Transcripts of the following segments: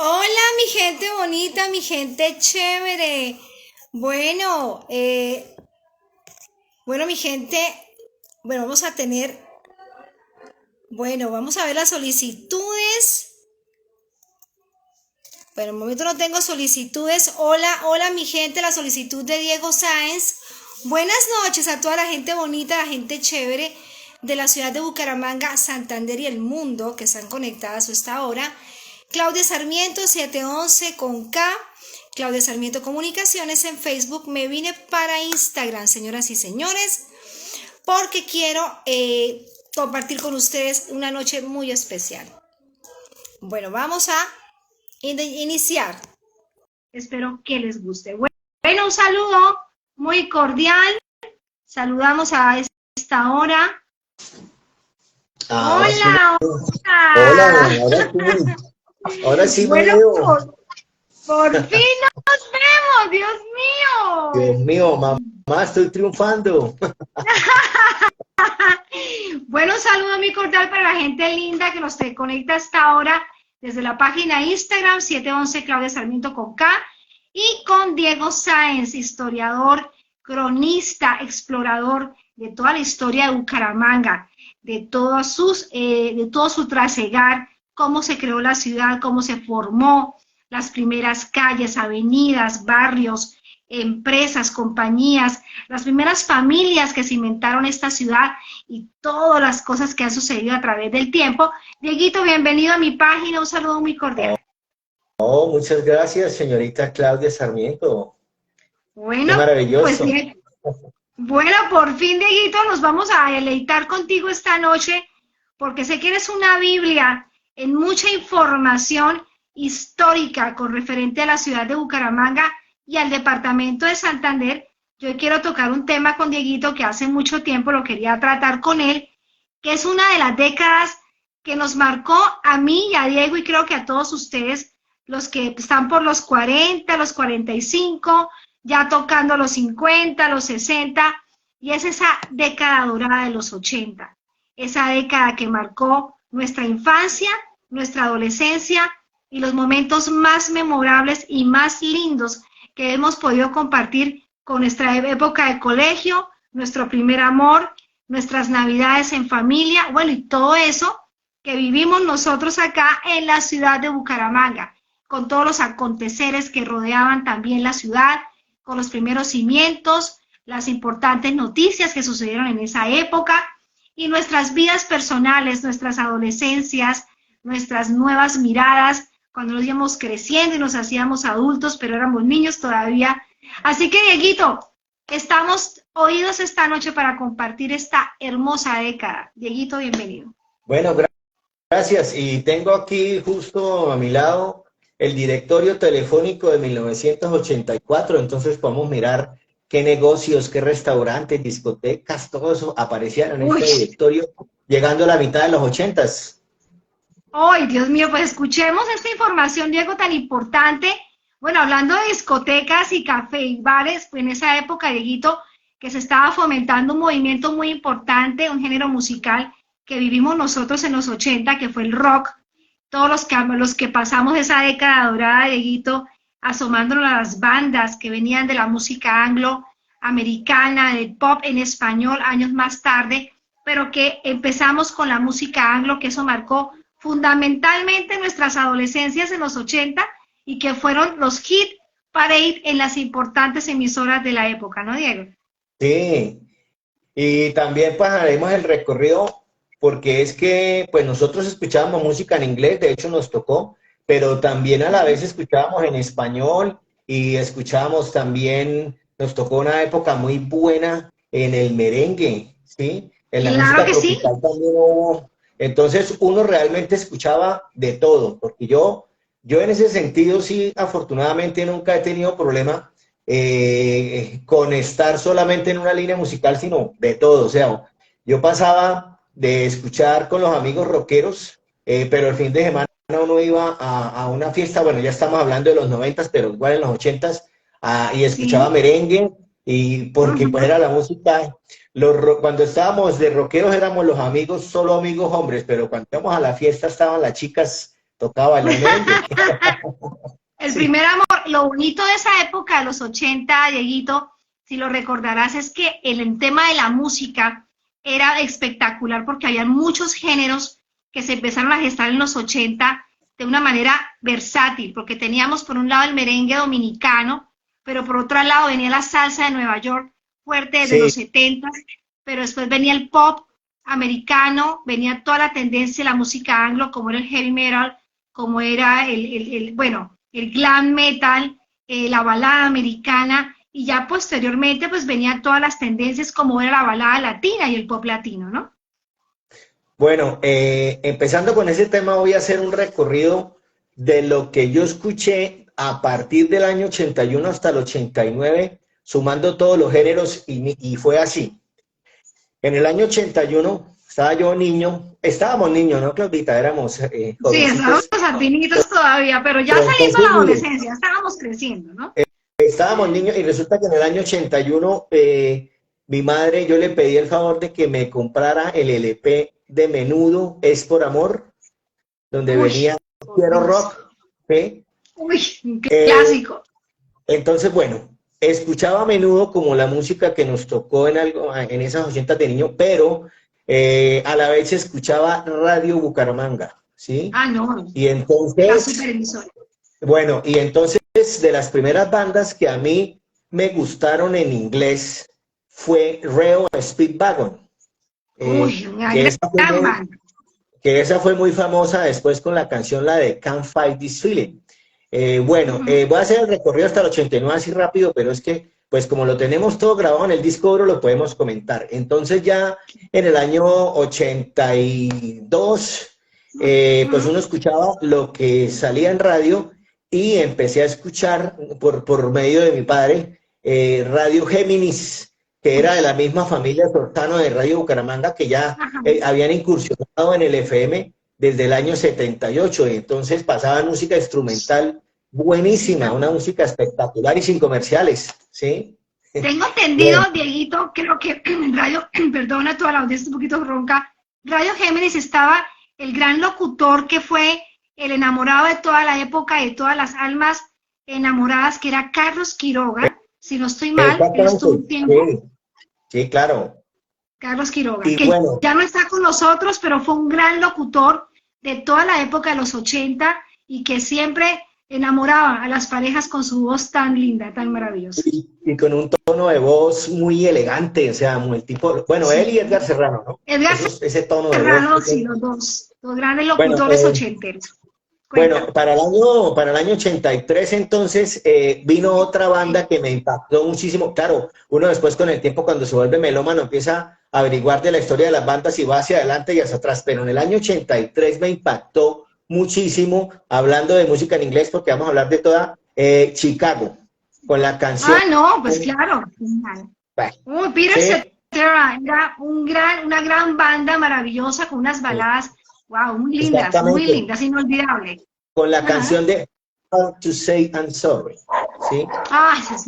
Hola, mi gente bonita, mi gente chévere. Bueno, mi gente, vamos a tener, vamos a ver las solicitudes. Bueno, en el momento no tengo solicitudes. Hola, hola, mi gente, la solicitud de Diego Sáenz. Buenas noches a toda la gente bonita, la gente chévere de la ciudad de Bucaramanga, Santander y el mundo que están conectadas a esta hora. Claudia Sarmiento 711 con K, Claudia Sarmiento Comunicaciones en Facebook. Me vine para Instagram, señoras y señores, porque quiero compartir con ustedes una noche muy especial. Bueno, vamos a iniciar. Espero que les guste. Bueno, un saludo muy cordial. Saludamos a esta hora. Hola, hola. Ahora sí me veo. Por fin nos vemos, Dios mío. Dios mío, mamá, estoy triunfando. Bueno, un saludo muy cordial para la gente linda que nos conecta hasta ahora desde la página Instagram 711 Claudia Sarmiento con K y con Diego Sáenz, historiador, cronista, explorador de toda la historia de Bucaramanga, de todo su trasegar, cómo se creó la ciudad, cómo se formó, las primeras calles, avenidas, barrios, empresas, compañías, las primeras familias que cimentaron esta ciudad y todas las cosas que han sucedido a través del tiempo. Dieguito, bienvenido a mi página, un saludo muy cordial. Muchas gracias, señorita Claudia Sarmiento. Bueno, qué maravilloso. Pues bien. Bueno, por fin, Dieguito, nos vamos a deleitar contigo esta noche, porque sé que eres una Biblia en mucha información histórica con referente a la ciudad de Bucaramanga y al departamento de Santander. Yo quiero tocar un tema con Dieguito que hace mucho tiempo lo quería tratar con él, que es una de las décadas que nos marcó a mí y a Diego, y creo que a todos ustedes, los que están por los 40, los 45, ya tocando los 50, los 60, y es esa década dorada de los 80, esa década que marcó nuestra infancia, nuestra adolescencia y los momentos más memorables y más lindos que hemos podido compartir con nuestra época de colegio, nuestro primer amor, nuestras navidades en familia, bueno, y todo eso que vivimos nosotros acá en la ciudad de Bucaramanga, con todos los aconteceres que rodeaban también la ciudad, con los primeros cimientos, las importantes noticias que sucedieron en esa época y nuestras vidas personales, nuestras adolescencias, nuestras nuevas miradas, cuando nos íbamos creciendo y nos hacíamos adultos, pero éramos niños todavía. Así que, Dieguito, estamos oídos esta noche para compartir esta hermosa década. Dieguito, bienvenido. Bueno, gracias. Y tengo aquí justo a mi lado el directorio telefónico de 1984, entonces podemos mirar qué negocios, qué restaurantes, discotecas, todo eso aparecían en este directorio, llegando a la mitad de los 80s. ¡Ay, Dios mío! Pues escuchemos esta información, Diego, tan importante. Bueno, hablando de discotecas y café y bares, pues en esa época, Dieguito, que se estaba fomentando un movimiento muy importante, un género musical que vivimos nosotros en los 80, que fue el rock. Todos los que pasamos esa década dorada, Dieguito, asomándonos a las bandas que venían de la música anglo-americana, del pop en español, años más tarde, pero que empezamos con la música anglo, que eso marcó fundamentalmente nuestras adolescencias en los 80 y que fueron los hit parade en las importantes emisoras de la época, ¿no, Diego? Sí, y también pues haremos el recorrido porque es que pues nosotros escuchábamos música en inglés, de hecho nos tocó, pero también a la vez escuchábamos en español y escuchábamos también, nos tocó una época muy buena en el merengue, ¿sí? En la música tropical también hubo. Entonces uno realmente escuchaba de todo, porque yo en ese sentido sí, afortunadamente nunca he tenido problema con estar solamente en una línea musical, sino de todo. O sea, yo pasaba de escuchar con los amigos rockeros, pero el fin de semana uno iba a una fiesta, bueno, ya estamos hablando de los 90s, pero igual en los 80s, y escuchaba merengue, y porque pues era la música. Cuando estábamos de rockeros éramos los amigos, solo amigos hombres, pero cuando íbamos a la fiesta estaban las chicas tocaba bailar merengue. El Sí, primer amor, lo bonito de esa época, de los 80, Dieguito, si lo recordarás, es que el tema de la música era espectacular porque había muchos géneros que se empezaron a gestar en los 80 de una manera versátil, porque teníamos por un lado el merengue dominicano, pero por otro lado venía la salsa de Nueva York fuerte desde sí, los 70, pero después venía el pop americano, venía toda la tendencia de la música anglo, como era el heavy metal, como era bueno, el glam metal, la balada americana, y ya posteriormente pues venían todas las tendencias como era la balada latina y el pop latino, ¿no? bueno, empezando con ese tema, voy a hacer un recorrido de lo que yo escuché a partir del año 81 hasta el 89, sumando todos los géneros, y fue así. En el año 81 estaba yo niño, estábamos niños, ¿no, Claudita? Éramos Sí, estábamos jovencitos, sardinitos todavía, pero ya pero saliendo de entonces, la mire, adolescencia, estábamos creciendo, ¿no? estábamos niños y resulta que en el año 81 mi madre, yo le pedí el favor de que me comprara el LP de Menudo, Es por Amor, donde Uy, venía por Quiero Dios. Rock, ¿sí? Uy, un Eh, clásico. entonces, bueno, escuchaba a menudo como la música que nos tocó en, algo, en esas 80 de niño, pero a la vez escuchaba Radio Bucaramanga, ¿sí? Ah, no, Y la entonces, superemisora. bueno, y entonces de las primeras bandas que a mí me gustaron en inglés fue Reo Speedwagon, Uy, una que esa fue gran muy, banda. que esa fue muy famosa después con la canción la de Can't Fight This Feeling. Bueno, Ujú. voy a hacer el recorrido hasta el 89 así rápido, pero es que, pues como lo tenemos todo grabado en el disco duro, lo podemos comentar. Entonces ya en el año 82, pues Ujú. uno escuchaba lo que salía en radio y empecé a escuchar por medio de mi padre Radio Géminis, que era de la Uy, misma familia Sortano de Radio Bucaramanga, que ya ajá. habían incursionado en el FM desde el año 78, y entonces pasaban música instrumental buenísima, una música espectacular y sin comerciales, ¿sí? Tengo entendido, Bien, Dieguito, creo que en Radio, perdona toda la audiencia un poquito ronca, Radio Géminis estaba el gran locutor que fue el enamorado de toda la época, de todas las almas enamoradas, que era Carlos Quiroga. Si no estoy mal, él exactamente, estuvo un tiempo, sí, sí, claro. Carlos Quiroga, Y que bueno, ya no está con nosotros, pero fue un gran locutor de toda la época de los 80 y que siempre enamoraba a las parejas con su voz tan linda, tan maravillosa. y con un tono de voz muy elegante, o sea, muy tipo, bueno, él y Sí. Edgar Serrano, ¿no? Edgar Ese tono de voz que Serrano, sí, tiene. los dos, los grandes Bueno, locutores ochenteros. bueno, Cuéntame. para el año 83 entonces vino otra banda que me impactó muchísimo. Claro, uno después con el tiempo cuando se vuelve melómano empieza a averiguar de la historia de las bandas y va hacia adelante y hacia atrás, pero en el año 83 me impactó muchísimo, hablando de música en inglés, porque vamos a hablar de toda Chicago, con la canción, Ah, no, pues claro. bueno, Uy, Peter sí, Cetera era una gran banda maravillosa con unas baladas, wow, muy exactamente, lindas, inolvidable. con la Ajá. canción de How to Say I'm Sorry, ¿sí? Ah, esa es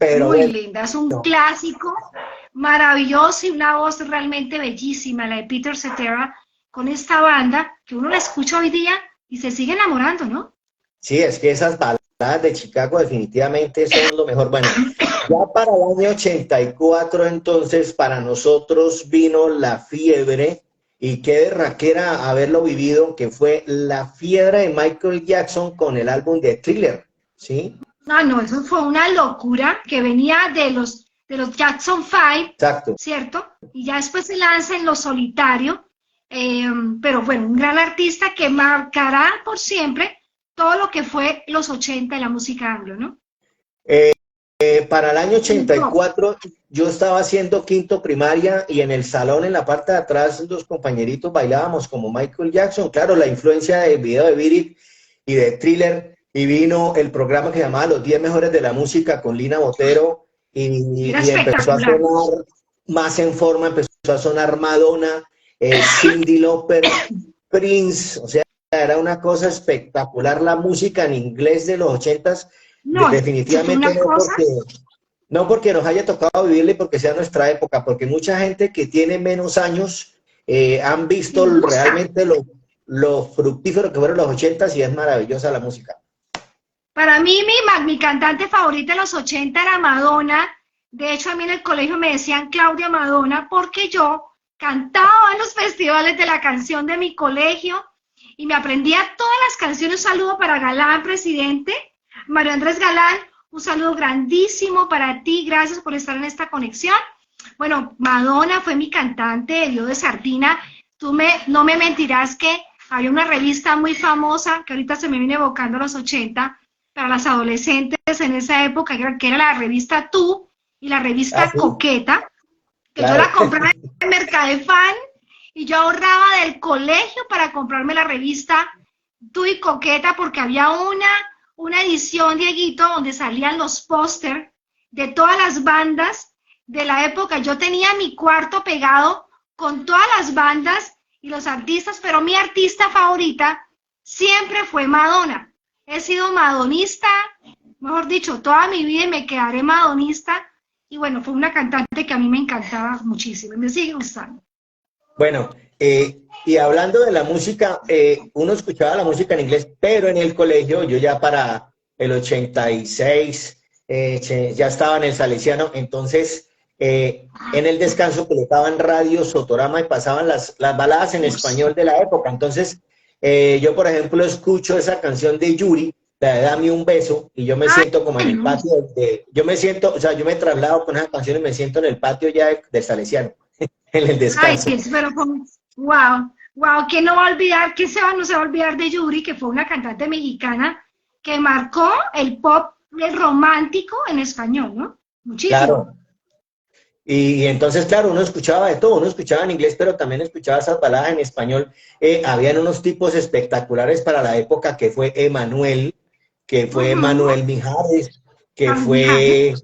Pero muy bueno, linda. Es un clásico maravilloso y una voz realmente bellísima, la de Peter Cetera, con esta banda que uno la escucha hoy día y se sigue enamorando, ¿no? sí, es que esas baladas de Chicago definitivamente son lo mejor. Bueno, ya para el año 84 entonces para nosotros vino la fiebre, y qué berraquera haberlo vivido, que fue la fiebre de Michael Jackson con el álbum de Thriller, ¿sí? No, no, eso fue una locura que venía de los Jackson 5, Exacto. ¿cierto? Y ya después se lanza en lo solitario, pero bueno, un gran artista que marcará por siempre todo lo que fue los 80 de la música anglo, ¿no? Para el año Un rock. 84 yo estaba haciendo quinto primaria y en el salón, en la parte de atrás, los compañeritos bailábamos como Michael Jackson. Claro, la influencia del video de Beat It y de Thriller, y vino el programa que se llamaba Los 10 Mejores de la Música con Lina Botero, Era y empezó a espectacular. sonar más en forma, empezó a sonar Madonna, Cyndi Lauper, Prince, o sea, era una cosa espectacular la música en inglés de los 80s. No, eso fue Definitivamente una cosa. no porque nos haya tocado vivirle, porque sea nuestra época, porque mucha gente que tiene menos años han visto Les gusta. realmente lo fructífero que fueron los 80 y es maravillosa la música. Para mí, mi cantante favorita de los 80 era Madonna. De hecho, a mí en el colegio me decían Claudia Madonna porque yo cantaba en los festivales de la canción de mi colegio y me aprendía todas las canciones. Un saludo para Galán, presidente. Mario Andrés Galán, un saludo grandísimo para ti. Gracias por estar en esta conexión. Bueno, Madonna fue mi cantante, Dios de Sardina. No me mentirás que había una revista muy famosa que ahorita se me viene evocando a los 80 para las adolescentes en esa época, que era la revista Tú y la revista Sí. Coqueta, que Claro. yo la compraba en Mercadefan y yo ahorraba del colegio para comprarme la revista Tú y Coqueta porque había una edición, Dieguito, donde salían los póster de todas las bandas de la época. Yo tenía mi cuarto pegado con todas las bandas y los artistas, pero mi artista favorita siempre fue Madonna. He sido madonista, mejor dicho, toda mi vida y me quedaré madonista. Y bueno, fue una cantante que a mí me encantaba muchísimo y me sigue gustando. Bueno, y hablando de la música, uno escuchaba la música en inglés, pero en el colegio, yo ya para el 86, ya estaba en el Salesiano, entonces en el descanso colocaban Radio Sotorama y pasaban las baladas en español de la época. Entonces, yo, por ejemplo, escucho esa canción de Yuri, la de Dame un beso, y yo me siento como en el patio, yo me siento, o sea, yo me traslado con esa canción y me siento en el patio ya del Salesiano, en el descanso. Ay, pero wow, ¿quién no va a olvidar, no se va a olvidar de Yuri, que fue una cantante mexicana que marcó el pop romántico en español, ¿no? Muchísimo. Claro. Y entonces, claro, uno escuchaba de todo, uno escuchaba en inglés, pero también escuchaba esas baladas en español. Habían unos tipos espectaculares para la época, que fue Emanuel, que fue Manuel Mijares, que fue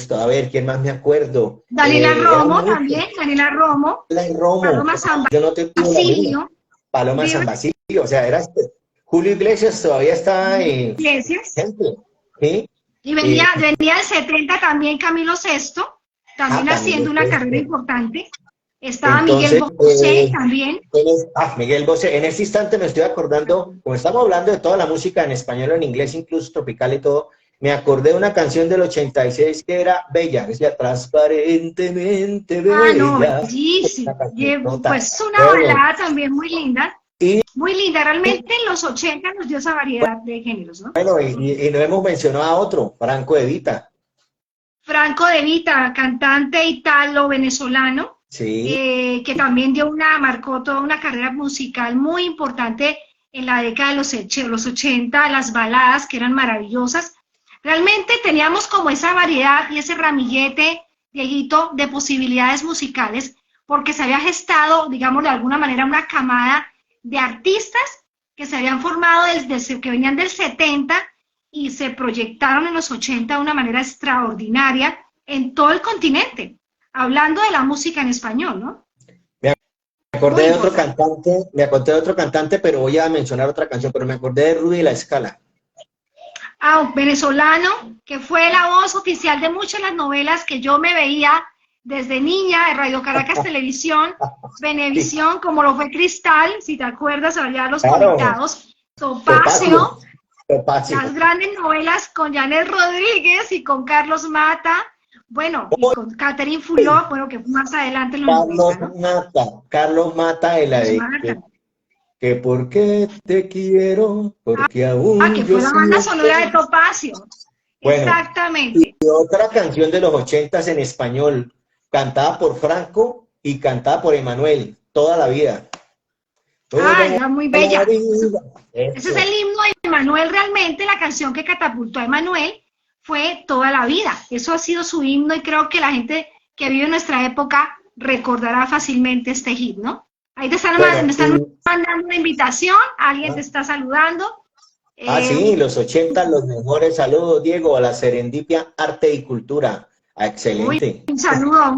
a ver, ¿quién más me acuerdo? Daniela Romo también, Daniela Romo. Paloma San Basilio. Paloma San Basilio, o sea, era Julio Iglesias todavía está en Iglesias. ¿Sí? Y venía del 70 también Camilo Sesto, también haciendo una carrera importante. Estaba entonces, Miguel Bosé también. Miguel Bosé. En este instante me estoy acordando, como estamos hablando de toda la música en español, en inglés, incluso tropical y todo, me acordé de una canción del 86 que era Bella, decía transparentemente bella. No, bellísima. Pues una balada también muy linda. Muy linda, realmente en los 80 nos dio esa variedad de géneros, ¿no? Bueno, y no hemos mencionado a otro, Franco De Vita. Franco De Vita, cantante italo-venezolano, sí. Que también marcó toda una carrera musical muy importante en la década de los 80, las baladas que eran maravillosas. Realmente teníamos como esa variedad y ese ramillete, Dieguito, de posibilidades musicales, porque se había gestado, digamos de alguna manera, una camada de artistas que se habían formado que venían del 70 y se proyectaron en los 80 de una manera extraordinaria en todo el continente, hablando de la música en español, ¿no? Me acordé de otro cantante, pero voy a mencionar otra canción, pero me acordé de Rudy La Escala. Venezolano, que fue la voz oficial de muchas de las novelas que yo me veía desde niña, de Radio Caracas Televisión, Venevisión, como lo fue Cristal, si te acuerdas, había los conectados, Topacio, las grandes novelas con Janet Rodríguez y con Carlos Mata, bueno, y con Catherine Fulop, bueno, que más adelante lo Carlos Mata de la de que ¿por qué te quiero? Porque aún que fue la banda sonora de Topacio. Bueno, exactamente. Y otra canción de los 80s en español, cantada por Franco y cantada por Emanuel, Toda la vida. Era muy bella. Ese es el himno de Emanuel, realmente la canción que catapultó a Emanuel fue Toda la vida. Eso ha sido su himno y creo que la gente que vive en nuestra época recordará fácilmente este hit, ¿no? Ahí me están mandando una invitación, alguien te está saludando. Sí, los 80, los mejores saludos, Diego, a la Serendipia Arte y Cultura. Excelente. Un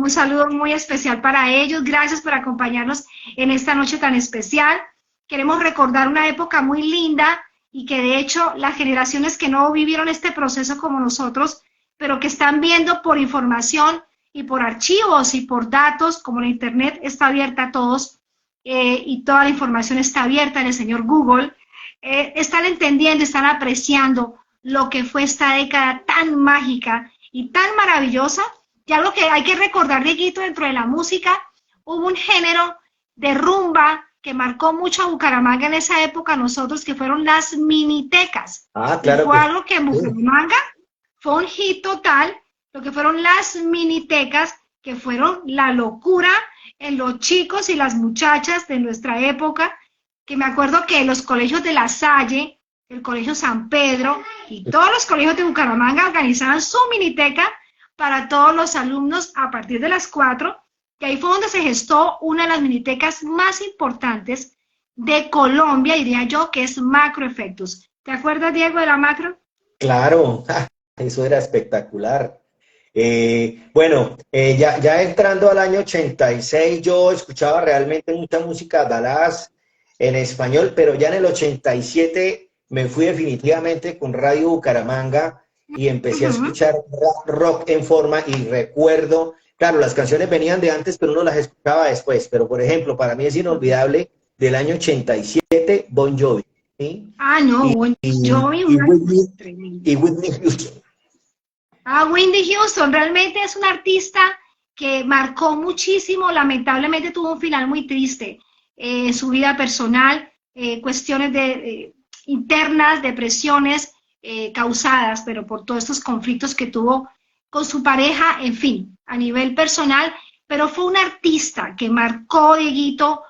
saludo muy especial para ellos. Gracias por acompañarnos en esta noche tan especial. Queremos recordar una época muy linda y que de hecho las generaciones que no vivieron este proceso como nosotros, pero que están viendo por información y por archivos y por datos, como la internet está abierta a todos, y toda la información está abierta en el señor Google, están entendiendo, están apreciando lo que fue esta década tan mágica y tan maravillosa. Y algo que hay que recordar, Dieguito, dentro de la música, hubo un género de rumba que marcó mucho a Bucaramanga en esa época, nosotros, que fueron las minitecas. Ah, Y claro fue que algo que en sí. Bucaramanga fue un hit total, lo que fueron las minitecas, que fueron la locura en los chicos y las muchachas de nuestra época, que me acuerdo que los colegios de La Salle, el Colegio San Pedro y todos los colegios de Bucaramanga organizaban su miniteca para todos los alumnos a partir de las 4, y ahí fue donde se gestó una de las minitecas más importantes de Colombia, diría yo, que es Macroefectos. ¿Te acuerdas, Diego, de la Macro? Claro, eso era espectacular. Bueno, ya entrando al año 86, yo escuchaba realmente mucha música baladas en español, pero ya en el 87 me fui definitivamente con Radio Bucaramanga y empecé a escuchar rock en forma y recuerdo, claro, las canciones venían de antes, pero uno las escuchaba después, pero por ejemplo, para mí es inolvidable del año 87, Bon Jovi, ¿sí? Ah, no, Bon Jovi, Y Whitney, tremendo. y Whitney Houston. Ah, Whitney Houston realmente es un artista que marcó muchísimo, lamentablemente tuvo un final muy triste, su vida personal, cuestiones internas, depresiones causadas, pero por todos estos conflictos que tuvo con su pareja, en fin, a nivel personal, pero fue un artista que marcó, Dieguito,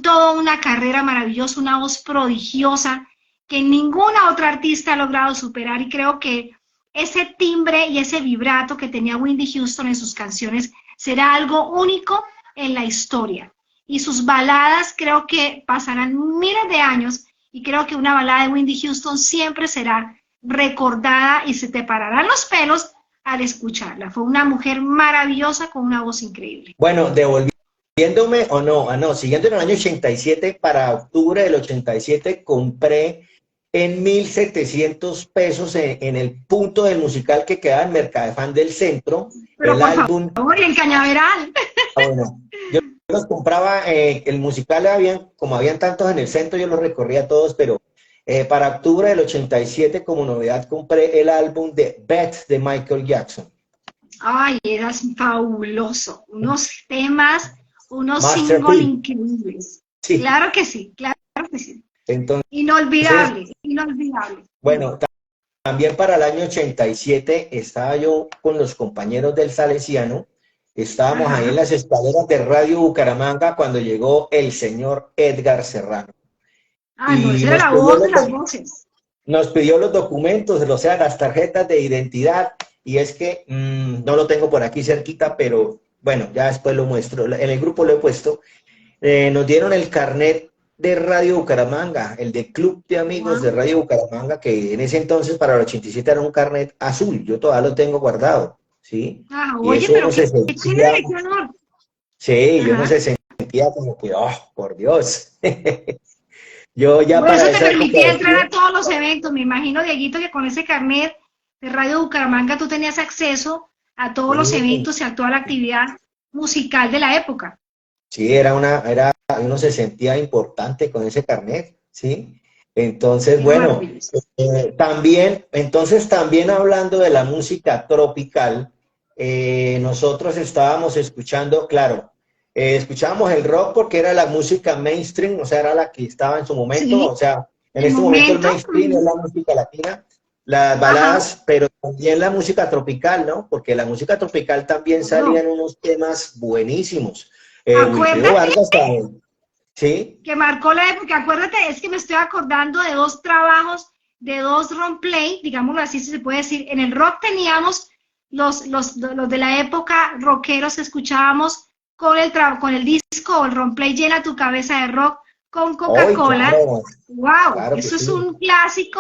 toda una carrera maravillosa, una voz prodigiosa que ninguna otra artista ha logrado superar, y creo que ese timbre y ese vibrato que tenía Whitney Houston en sus canciones será algo único en la historia. Y sus baladas creo que pasarán miles de años, y creo que una balada de Whitney Houston siempre será recordada y se te pararán los pelos al escucharla. Fue una mujer maravillosa con una voz increíble. Bueno, devolviéndome o no, siguiendo en el año 87, para octubre del 87 compré en 1.700 pesos en el punto del musical que queda en Mercadefán del Centro, Pero el por álbum. favor, y el Cañaveral. Bueno, yo los compraba, el musical como habían tantos en el centro, yo los recorría todos, pero para octubre del 87 como novedad compré el álbum de Beth de Michael Jackson. Ay, eras fabuloso. Unos temas, unos singles increíbles. Sí. Claro que sí, claro que sí. Entonces, inolvidable, inolvidable. Bueno, también para el año 87 estaba yo con los compañeros del Salesiano, estábamos ahí en las escaleras de Radio Bucaramanga cuando llegó el señor Edgar Serrano. Ah, no, esa era la voz de las voces. Nos pidió los documentos, o sea, las tarjetas de identidad, y es que no lo tengo por aquí cerquita, pero bueno, ya después lo muestro, en el grupo lo he puesto. Nos dieron el carnet de Radio Bucaramanga, el de Club de Amigos de Radio Bucaramanga, que en ese entonces para el 87 era un carnet azul, yo todavía lo tengo guardado, ¿sí? Ah, Y oye, eso pero uno se sentía, qué honor. sí, yo no se sentía como que, oh, por Dios. Yo ya bueno, para eso te permitía entrar época, a todos los eventos, me imagino, Dieguito, que con ese carnet de Radio Bucaramanga tú tenías acceso a todos los eventos y a toda la actividad musical de la época. Sí, uno se sentía importante con ese carnet, ¿sí? Entonces, Qué bueno, también hablando de la música tropical, nosotros estábamos escuchando, claro, escuchábamos el rock porque era la música mainstream, o sea, era la que estaba en su momento, Sí, o sea, en este momento el mainstream es la música latina, las baladas, pero también la música tropical, ¿no? Porque la música tropical también salían unos temas buenísimos. Wilfrido Vargas también, ¿sí? Que marcó la época, acuérdate, es que me estoy acordando de dos trabajos, de dos roleplay, digámoslo así si se puede decir. En el rock teníamos los de la época rockeros, escuchábamos con el disco o el roleplay Llena tu cabeza de rock con Coca-Cola. ¡Wow! Claro eso es un clásico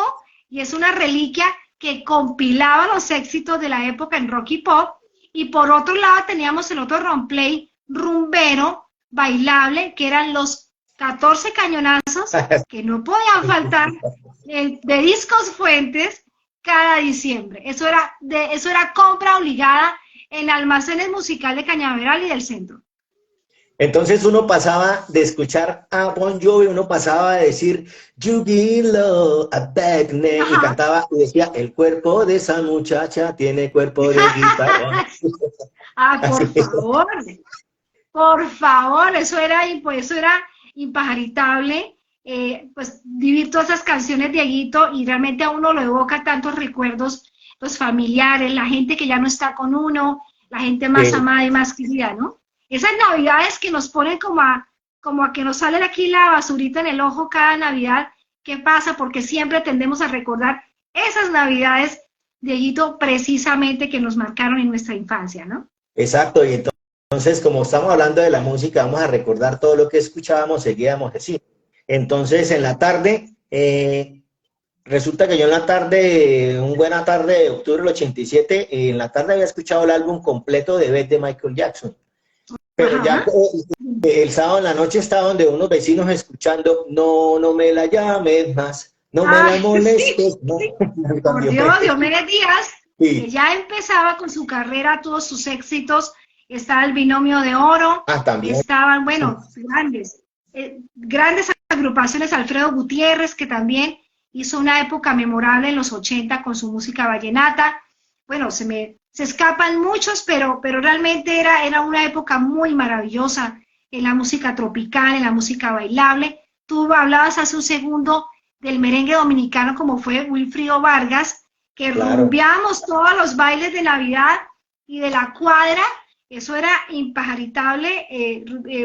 y es una reliquia que compilaba los éxitos de la época en rock y pop. Y por otro lado teníamos el otro roleplay rumbero, bailable, que eran los 14 cañonazos que no podían faltar de Discos Fuentes cada diciembre. Eso era compra obligada en almacenes musical de Cañaveral y del centro. Entonces uno pasaba de escuchar a Bon Jovi, uno pasaba de decir, You give love a bad name, y Ajá. cantaba y decía, el cuerpo de esa muchacha tiene cuerpo de guitarra. Ah, Así. por favor, eso era impajaritable, pues vivir todas esas canciones de Dieguito y realmente a uno lo evoca tantos recuerdos, los familiares, la gente que ya no está con uno, la gente más Sí, amada y más querida, ¿no? Esas navidades que nos ponen como a que nos sale aquí la basurita en el ojo cada Navidad, ¿qué pasa? Porque siempre tendemos a recordar esas Navidades, Dieguito, precisamente que nos marcaron en nuestra infancia, ¿no? exacto. Y entonces, como estamos hablando de la música, vamos a recordar todo lo que escuchábamos, seguíamos así. Entonces, en la tarde, resulta que yo en la tarde, una buena tarde de octubre del 87, en la tarde había escuchado el álbum completo de Beth de Michael Jackson. Pero ya Ajá. el sábado en la noche estaba donde unos vecinos escuchando, no, no me la llames más, no me Ah, la sí, molestes, no. sí. Por También Dios, Diomedes Díaz, que sí. ya empezaba con su carrera, todos sus éxitos, estaba el Binomio de Oro, Ah, también. estaban, bueno, grandes agrupaciones, Alfredo Gutiérrez, que también hizo una época memorable en los 80 con su música vallenata. Bueno, se escapan muchos, pero realmente era una época muy maravillosa en la música tropical, en la música bailable. Tú hablabas hace un segundo del merengue dominicano como fue Wilfrido Vargas, que Claro. rumbeábamos todos los bailes de Navidad y de la cuadra, eso era impajaritable,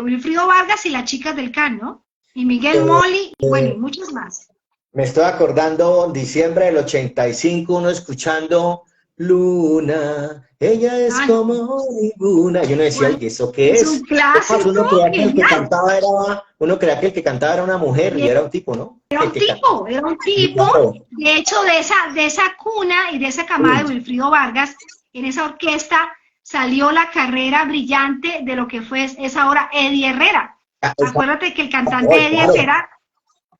Wilfrido Vargas y las chicas del Can, ¿no? Y Miguel Eh, Moli, y bueno, y muchos más. Me estoy acordando, diciembre del 85, uno escuchando Luna, ella es Ay, como ninguna. Y uno decía, bueno, ¿y eso qué es un es? Es más, clásico genial. uno creía que el que cantaba era una mujer y Y era un tipo, ¿no? El que cantaba. era un Sí, tipo, claro. de hecho, de esa cuna y de esa camada de Sí. Wilfrido Vargas, en esa orquesta salió la carrera brillante de lo que fue esa hora Eddie Herrera. Ah, Acuérdate que el cantante claro, Eddie claro. Herrera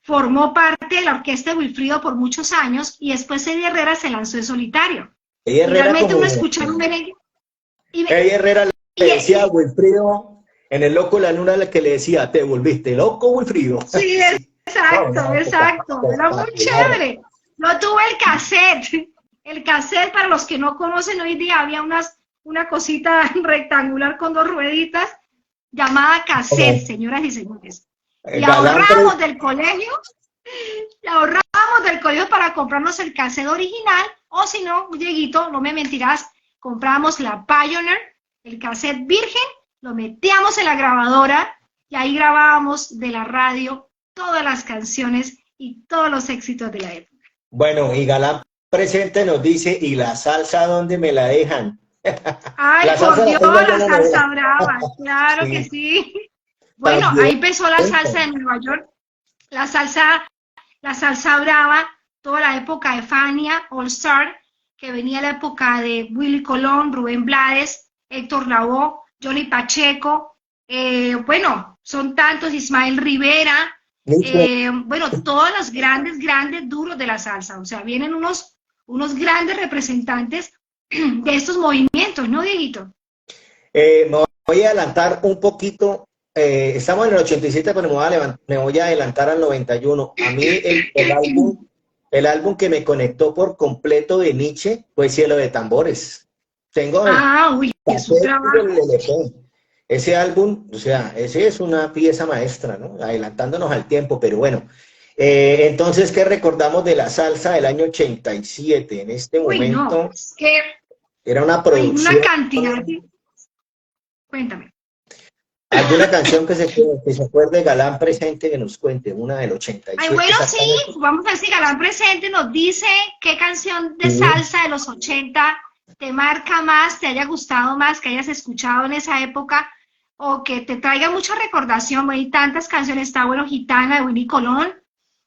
formó parte de la orquesta de Wilfrido por muchos años y después Eddie Herrera se lanzó en solitario. Eddie Y Herrera realmente como uno escuchar un merengue y, Eddie Herrera le decía a y Wilfrido en el Loco la Luna que le decía, te volviste loco, Wilfrido. sí, Sí. No, exacto, una época exacto. Era muy espectacular. chévere. No tuve el cassette. El cassette, para los que no conocen hoy día, había una cosita rectangular con dos rueditas llamada cassette, Como, señoras y señores. Y Galán, ahorrábamos del colegio para comprarnos el cassette original, o si no, Dieguito, no me mentirás, comprábamos la Pioneer, el cassette virgen, lo metíamos en la grabadora y ahí grabábamos de la radio todas las canciones y todos los éxitos de la época. bueno, y Galán presente nos dice, ¿y la salsa dónde me la dejan? Ay, La salsa por la Dios, tengo yo en la la nevera. salsa brava, claro que Sí, sí. Bueno, ahí también. empezó la salsa de Nueva York, la salsa la salsa brava, toda la época de Fania, All Star, que venía la época de Willy Colón, Rubén Blades, Héctor Lavoe, Johnny Pacheco, bueno, son tantos, Ismael Rivera, bueno, todos los grandes, grandes duros de la salsa, o sea, vienen unos grandes representantes de estos movimientos, ¿no, Dieguito? Me voy a adelantar un poquito. Estamos en el 87, pero me voy a adelantar al 91. A mí el álbum que me conectó por completo de Nietzsche fue Cielo de Tambores. Tengo el Ah, uy, es un cassette y el trabajo. LP. Ese álbum, o sea, ese es una pieza maestra, ¿no? Adelantándonos al tiempo, pero bueno. Entonces, ¿qué recordamos de la salsa del año 87? En este Uy, no, momento es que era una hay una producción. cantidad, cuéntame. ¿Alguna canción que se acuerde Galán presente que nos cuente? Una del Ay, 87 bueno, sí, exactamente. vamos a ver si Galán presente nos dice qué canción de Sí. salsa de los 80 te marca más, te haya gustado más, que hayas escuchado en esa época o que te traiga mucha recordación. Hay tantas canciones, está bueno Gitana de Willy Colón,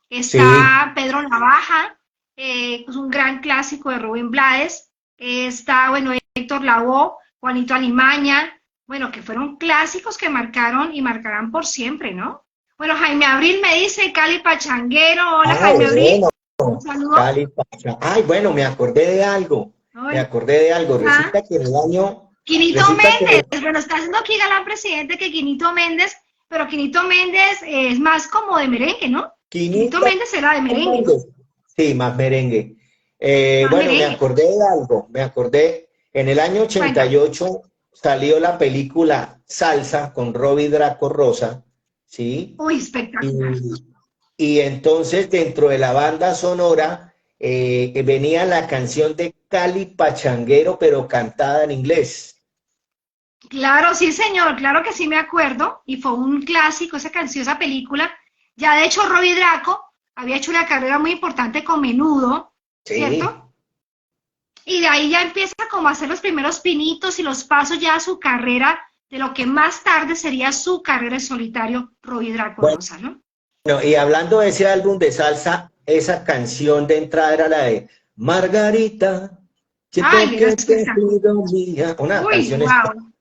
Sí. está Pedro Navaja, es un gran clásico de Rubén Blades, está bueno Héctor Lavoe, Juanito Alimaña, bueno, que fueron clásicos que marcaron y marcarán por siempre, ¿no? Bueno, Jaime Abril me dice, Cali Pachanguero, hola Ah, Jaime Abril, bueno. un saludo. Cali, Pacha. Ay, bueno, me acordé de algo. Me Ay, acordé de algo. ajá, Resulta que en el año Quinito Resulta Méndez, que bueno, está haciendo aquí galán presidente que Quinito Méndez, pero Quinito Méndez es más como de merengue, ¿no? Quinito Quinito Méndez era de merengue, ¿no? Méndez, sí, más merengue. Más Bueno, me merengue. acordé de algo, me acordé, en el año Cuéntame. 88 salió la película Salsa con Robbie Draco Rosa, ¿sí? Uy, espectacular. Y, y entonces dentro de la banda sonora venía la canción de Cali Pachanguero, pero cantada en inglés. Claro, sí, señor, claro que sí me acuerdo, y fue un clásico esa canción, esa película. Ya de hecho, Robbie Draco había hecho una carrera muy importante con Menudo, Sí, ¿cierto? Y de ahí ya empieza como a hacer los primeros pinitos y los pasos ya a su carrera, de lo que más tarde sería su carrera en solitario, Robbie Draco bueno, Rosa, ¿no? y hablando de ese álbum de salsa, esa canción de entrada era la de Margarita, siento Ay, era que te espectacular. pido mía. Una Uy, canción wow. especial,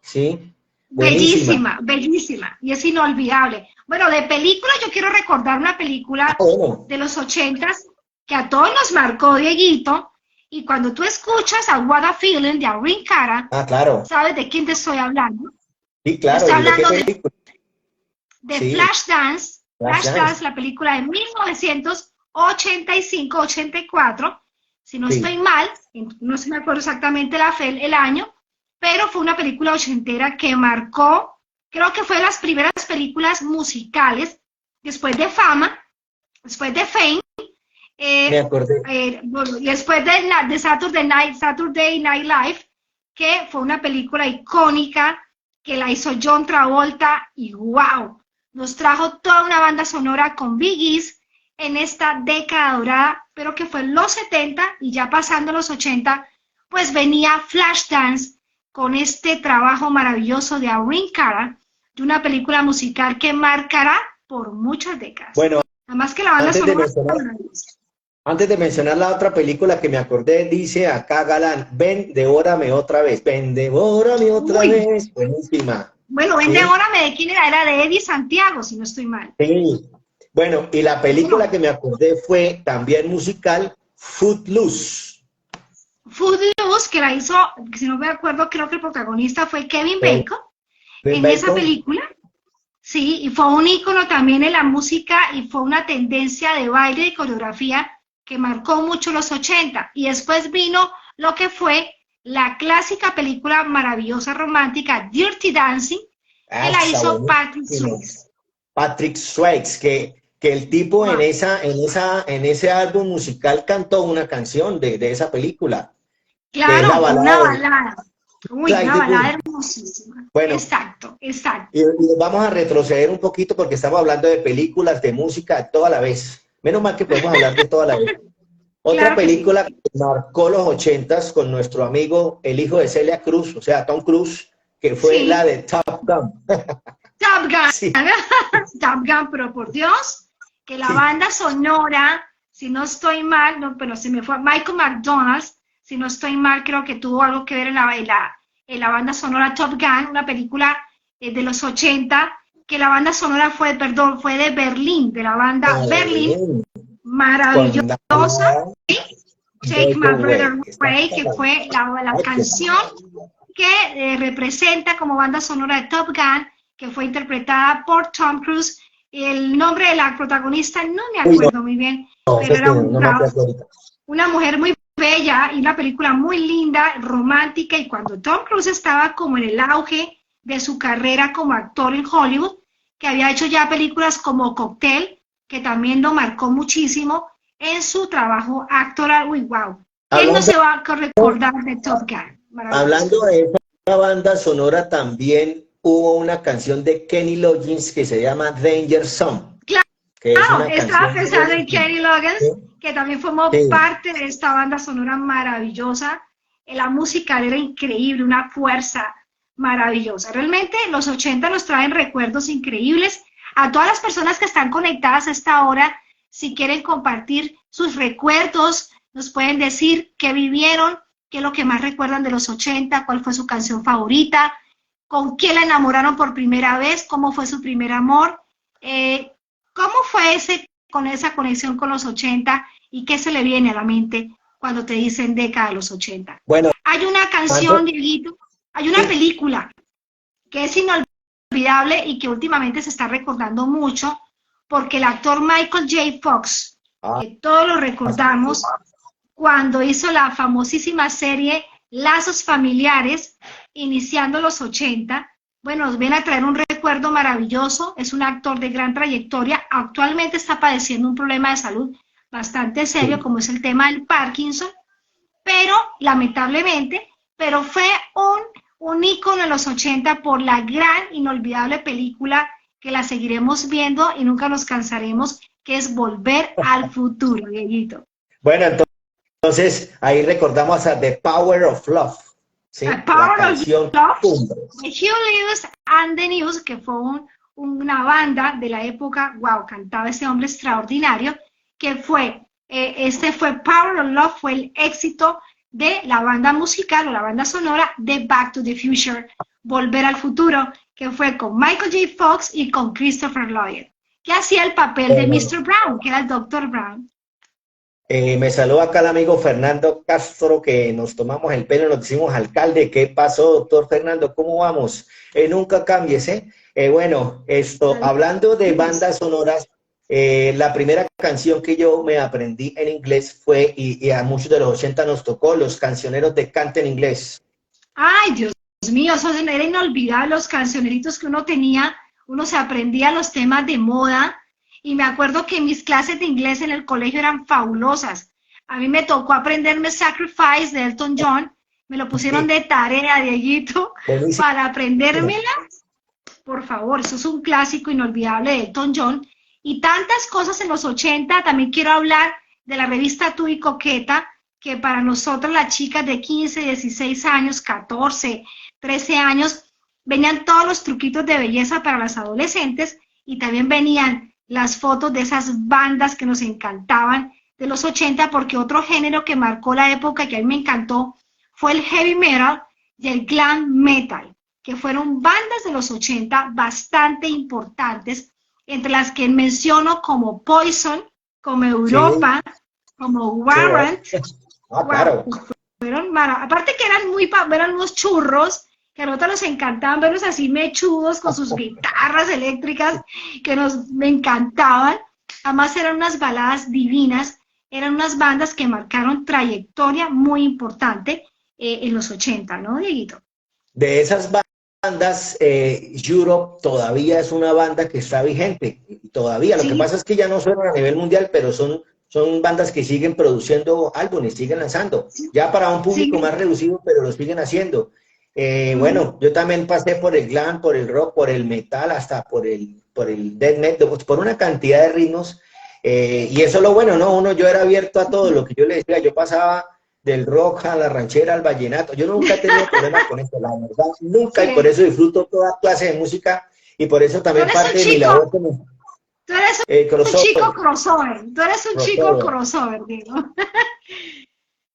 ¿sí? Buenísima. Bellísima, bellísima. Y es inolvidable. Bueno, de película yo quiero recordar una Ah, película bueno, de los 80s que a todos nos marcó Dieguito. Y cuando tú escuchas a What a Feeling de Irene Cara, ah, claro, ¿sabes de quién te estoy hablando? sí, Yo claro, estoy ¿y de qué hablando película? de Sí, Flashdance. Flashdance, Flashdance, la película de 1985-84. Si no sí. estoy mal, no se me acuerdo exactamente el año, pero fue una película ochentera que marcó, creo que fue de las primeras películas musicales, después de Fama, después de Fame, Me eh, acordé. bueno, y después de Saturday Night Live, que fue una película icónica que la hizo John Travolta y wow, nos trajo toda una banda sonora con Biggies en esta década dorada, pero que fue en los 70 y ya pasando los 80, pues venía Flashdance con este trabajo maravilloso de Irene Cara, de una película musical que marcará por muchas décadas. Bueno, Además que la banda antes de sonora mencionar, es maravillosa. antes de mencionar la otra película que me acordé, dice acá Galán, ven, devórame otra vez, ven, devórame otra Uy, vez. Buenísima. bueno, vende ¿Sí? ahora de quién era de Eddie Santiago, si no estoy mal. Sí. Bueno, y la película Bueno, que me acordé fue también musical, Footloose. Footloose, que la hizo, si no me acuerdo, creo que el protagonista fue Kevin Eh, Bacon Ben en esa Bacon. película. Sí, y fue un ícono también en la música y fue una tendencia de baile y coreografía que marcó mucho los 80. Y después vino lo que fue la clásica película maravillosa romántica Dirty Dancing, que Ah, la está hizo Patrick buenísimo. Swayze. Patrick Swayze, que el tipo Wow. en ese álbum musical cantó una canción de esa película, que es la Claro, una balada de balada. Uy, Clyde una the balada Boom. hermosísima. Bueno, Exacto, exacto. y vamos a retroceder un poquito porque estamos hablando de películas, de música, toda la vez. Menos mal que podemos hablar de toda la vez. Otra Claro que sí. película que marcó los 80s con nuestro amigo, el hijo de Celia Cruz, o sea, Tom Cruise, que fue la Sí, de Top Gun. Top Gun. Sí, Top Gun, pero por Dios, que la sí. banda sonora, si no estoy mal, no, pero se me fue Michael McDonald, si no estoy mal, creo que tuvo algo que ver en la banda sonora Top Gun, una película de los 80, que la banda sonora fue, perdón, fue de Berlín, de la banda Berlín, Con la maravillosa. Take Break My Breath Away. Está Away, que fue la canción que representa como banda sonora de Top Gun, que fue interpretada por Tom Cruise. El nombre de la protagonista no me Uy, no, acuerdo muy bien, no, pero era no me acuerdo ahorita. una mujer muy bella y una película muy linda, romántica, y cuando Tom Cruise estaba como en el auge de su carrera como actor en Hollywood, que había hecho ya películas como Cocktail, que también lo marcó muchísimo en su trabajo actoral. Uy, wow. ¿Quién no Hablando, se va a recordar de Top Gun? Maravilloso. hablando de esa banda sonora, también hubo una canción de Kenny Loggins que se llama Danger Zone, que es Claro, una estaba canción pensando en buenísima. Kenny Sí, Loggins, que también formó sí. parte de esta banda sonora maravillosa. La música era increíble, una fuerza maravillosa. Realmente los 80 nos traen recuerdos increíbles. A todas las personas que están conectadas a esta hora, si quieren compartir sus recuerdos, nos pueden decir qué vivieron, qué es lo que más recuerdan de los 80, cuál fue su canción favorita, con quién la enamoraron por primera vez, cómo fue su primer amor. Eh, ¿Cómo fue con esa conexión con los 80 y qué se le viene a la mente cuando te dicen década de los 80? Bueno, Hay una antes, canción, Dieguito. Hay una Sí. película que es inolvidable y que últimamente se está recordando mucho porque el actor Michael J. Fox, Ah, que todos lo sí, sí. recordamos, cuando hizo la famosísima serie Lazos Familiares, iniciando los 80. Bueno, nos viene a traer un recuerdo maravilloso, es un actor de gran trayectoria, actualmente está padeciendo un problema de salud bastante serio, Sí. como es el tema del Parkinson, pero lamentablemente, pero fue un ícono en los 80 por la gran, inolvidable película que la seguiremos viendo y nunca nos cansaremos, que es Volver al Futuro, Dieguito. Bueno, entonces ahí recordamos a The Power of Love, A ¿sí? La Power of canción Love cumbre. de Hugh Lewis and the News, que fue una banda de la época, wow, cantaba ese hombre extraordinario, que fue Power of Love, fue el éxito de la banda musical o la banda sonora de Back to the Future, Volver al Futuro, que fue con Michael J. Fox y con Christopher Lloyd, que hacía el papel de Bueno, Mr. Brown, que era el Dr. Brown. me saluda acá el amigo Fernando Castro, que nos tomamos el pelo, nos decimos alcalde. ¿Qué pasó, doctor Fernando? ¿Cómo vamos? Nunca cambies, ¿eh? Bueno, hablando de bandas sonoras, la primera canción que yo me aprendí en inglés fue, y a muchos de los 80 nos tocó, Los Cancioneros de Cante en Inglés. Ay, Dios mío, eso era inolvidable, los cancioneritos que uno tenía, uno se aprendía los temas de moda, y me acuerdo que mis clases de inglés en el colegio eran fabulosas. A mí me tocó aprenderme Sacrifice de Elton John, me lo pusieron Sí, de tarea, Dieguito, buenísimo. para aprendérmela. Por favor, eso es un clásico inolvidable de Elton John. Y tantas cosas en los 80, también quiero hablar de la revista Tú y Coqueta, que para nosotros las chicas de 15, 16 años, 14, 13 años, venían todos los truquitos de belleza para las adolescentes y también venían las fotos de esas bandas que nos encantaban de los 80, porque otro género que marcó la época que a mí me encantó fue el heavy metal y el glam metal, que fueron bandas de los 80 bastante importantes, entre las que menciono como Poison, como Sí, Europa, como sí, bueno. Warrant. Ah, Wow, claro. aparte que eran unos churros, que a nosotros nos encantaban verlos así mechudos con sus guitarras eléctricas, me encantaban. Además eran unas baladas divinas, eran unas bandas que marcaron trayectoria muy importante en los 80, ¿no, Dieguito? De esas bandas, Europe todavía es una banda que está vigente, todavía. Lo que Sí, pasa es que ya no suenan a nivel mundial, pero son bandas que siguen produciendo álbumes, siguen lanzando, sí, ya para un público sí. más reducido, pero lo siguen haciendo. Uh-huh. Bueno, yo también pasé por el glam, por el rock, por el metal, hasta por el death metal, por una cantidad de ritmos. Y eso es lo bueno, ¿no? Yo era abierto a todo lo que yo le decía, yo pasaba del rock a la ranchera, al vallenato. Yo nunca he tenido problema con eso, la verdad, nunca, y por Sí. eso disfruto toda clase de música, y por eso Tú también eres un parte de mi chico, labor como tú eres un chico crossover, crossover, tú eres un chico crossover. crossover, digo.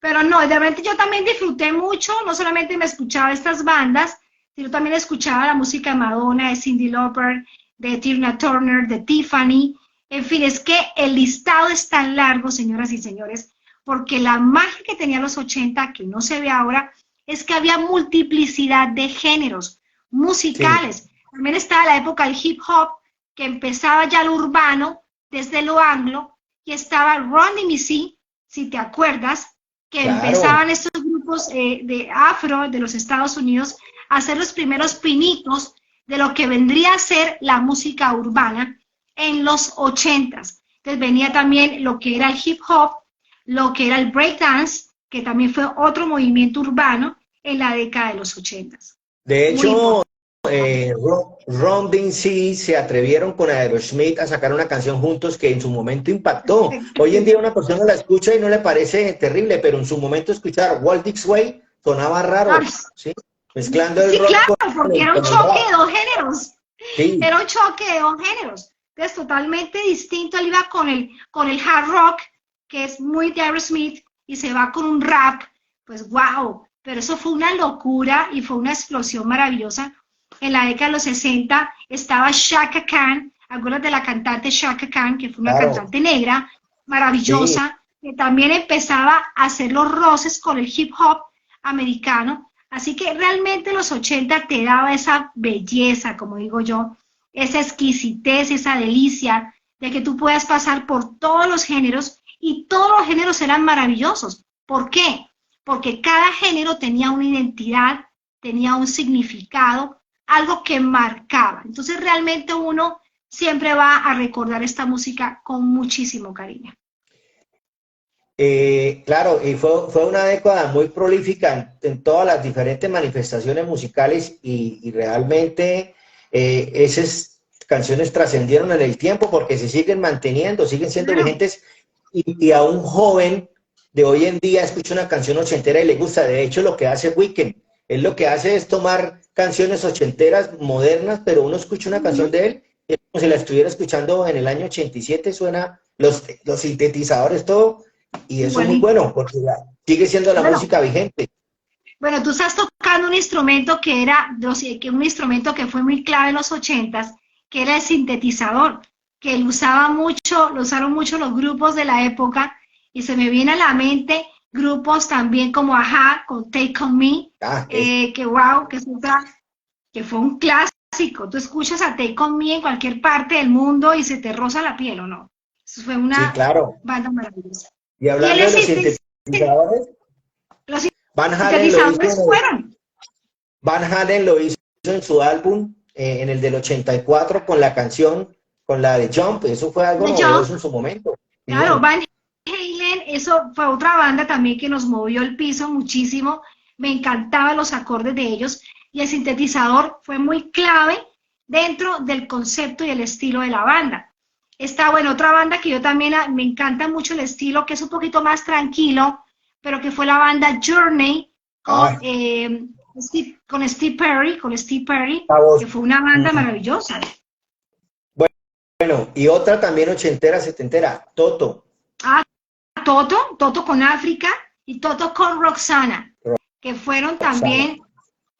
Pero no, de repente yo también disfruté mucho, no solamente me escuchaba estas bandas, sino también escuchaba la música de Madonna, de Cyndi Lauper, de Tina Turner, de Tiffany. En fin, es que el listado es tan largo, señoras y señores, porque la magia que tenía los 80, que no se ve ahora, es que había multiplicidad de géneros Sí, musicales. También estaba la época del hip hop, que empezaba ya lo urbano, desde lo anglo, y estaba Run DMC, si te acuerdas, que claro. empezaban estos grupos de afro de los Estados Unidos a hacer los primeros pinitos de lo que vendría a ser la música urbana en los 80s. Entonces venía también lo que era el hip hop, lo que era el breakdance, que también fue otro movimiento urbano en la década de los 80s. De Muy hecho, importante. Ron DMC se atrevieron con Aerosmith a sacar una canción juntos que en su momento impactó. Hoy en día una persona la escucha y no le parece terrible, pero en su momento escuchar Walt Dixway sonaba Ay, raro, ¿sí? Mezclando el sí, rock claro, porque era un con el choque rap. de dos géneros. Sí, Era un choque de dos géneros. Entonces, totalmente distinto. Él iba con el hard rock, que es muy de Aerosmith, y se va con un rap. Pues, wow. Pero eso fue una locura y fue una explosión maravillosa. En la década de los 60 estaba Chaka Khan. Acuérdate de la cantante Chaka Khan, que fue una claro, cantante negra, sí, maravillosa, que también empezaba a hacer los roces con el hip hop americano. Así que realmente los 80 te daba esa belleza, como digo yo, esa exquisitez, esa delicia de que tú puedas pasar por todos los géneros y todos los géneros eran maravillosos. ¿Por qué? Porque cada género tenía una identidad, tenía un significado, algo que marcaba. Entonces realmente uno siempre va a recordar esta música con muchísimo cariño. Claro, y fue una década muy prolífica en todas las diferentes manifestaciones musicales y realmente esas canciones trascendieron en el tiempo porque se siguen manteniendo, siguen siendo Claro. vigentes y a un joven de hoy en día escucha una canción ochentera y le gusta. De hecho, lo que hace Weekend, él lo que hace es tomar canciones ochenteras modernas, pero uno escucha una canción de él y es como si la estuviera escuchando en el año 87, suena los sintetizadores, todo. Y eso es muy Igualito. bueno, porque sigue siendo la Bueno, música vigente. bueno, tú estás tocando un instrumento que era, un instrumento que fue muy clave en los 80s, que era el sintetizador, que lo usaron mucho los grupos de la época, y se me viene a la mente grupos también como Ajá, con Take On Me, Ah, que wow, que fue un clásico. Tú escuchas a Take On Me en cualquier parte del mundo y se te roza la piel, ¿o no? Eso fue sí, una claro. banda maravillosa. Y Y hablando de los sintetizadores, los Van Halen lo hizo sintetizadores fueron. Van Halen lo hizo en su álbum, en el del 84, con la canción, con la de Jump. Eso fue algo The Jump, novedoso en su momento. claro, Sí, Van Halen, eso fue otra banda también que nos movió el piso muchísimo. Me encantaban los acordes de ellos y el sintetizador fue muy clave dentro del concepto y el estilo de la banda. Está, bueno, otra banda que yo también me encanta mucho el estilo, que es un poquito más tranquilo, pero que fue la banda Journey con, ah, con Steve Perry, la voz. que fue una banda Mm. maravillosa. Bueno, y otra también ochentera, setentera, Toto. Ah, Toto con África y Toto con Roxana, que fueron Roxana. también,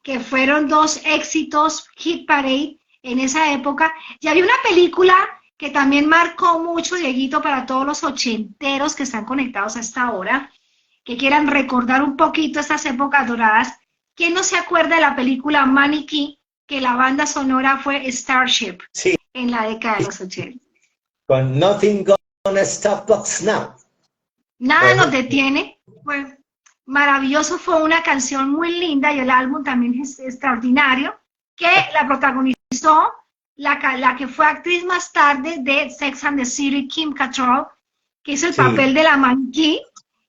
que fueron dos éxitos, hit parade en esa época. Y había una película que también marcó mucho, Dieguito, para todos los ochenteros que están conectados a esta hora, que quieran recordar un poquito estas épocas doradas. ¿Quién no se acuerda de la película Maniquí, que la banda sonora fue Starship Sí, en la década de los 80? con Nothing Gonna Stop Us Now. Nada nos Bueno, detiene. Pues maravilloso, fue una canción muy linda y el álbum también es extraordinario, que la protagonizó la que fue actriz más tarde de Sex and the City, Kim Cattrall, que hizo el sí. papel de la maniquí,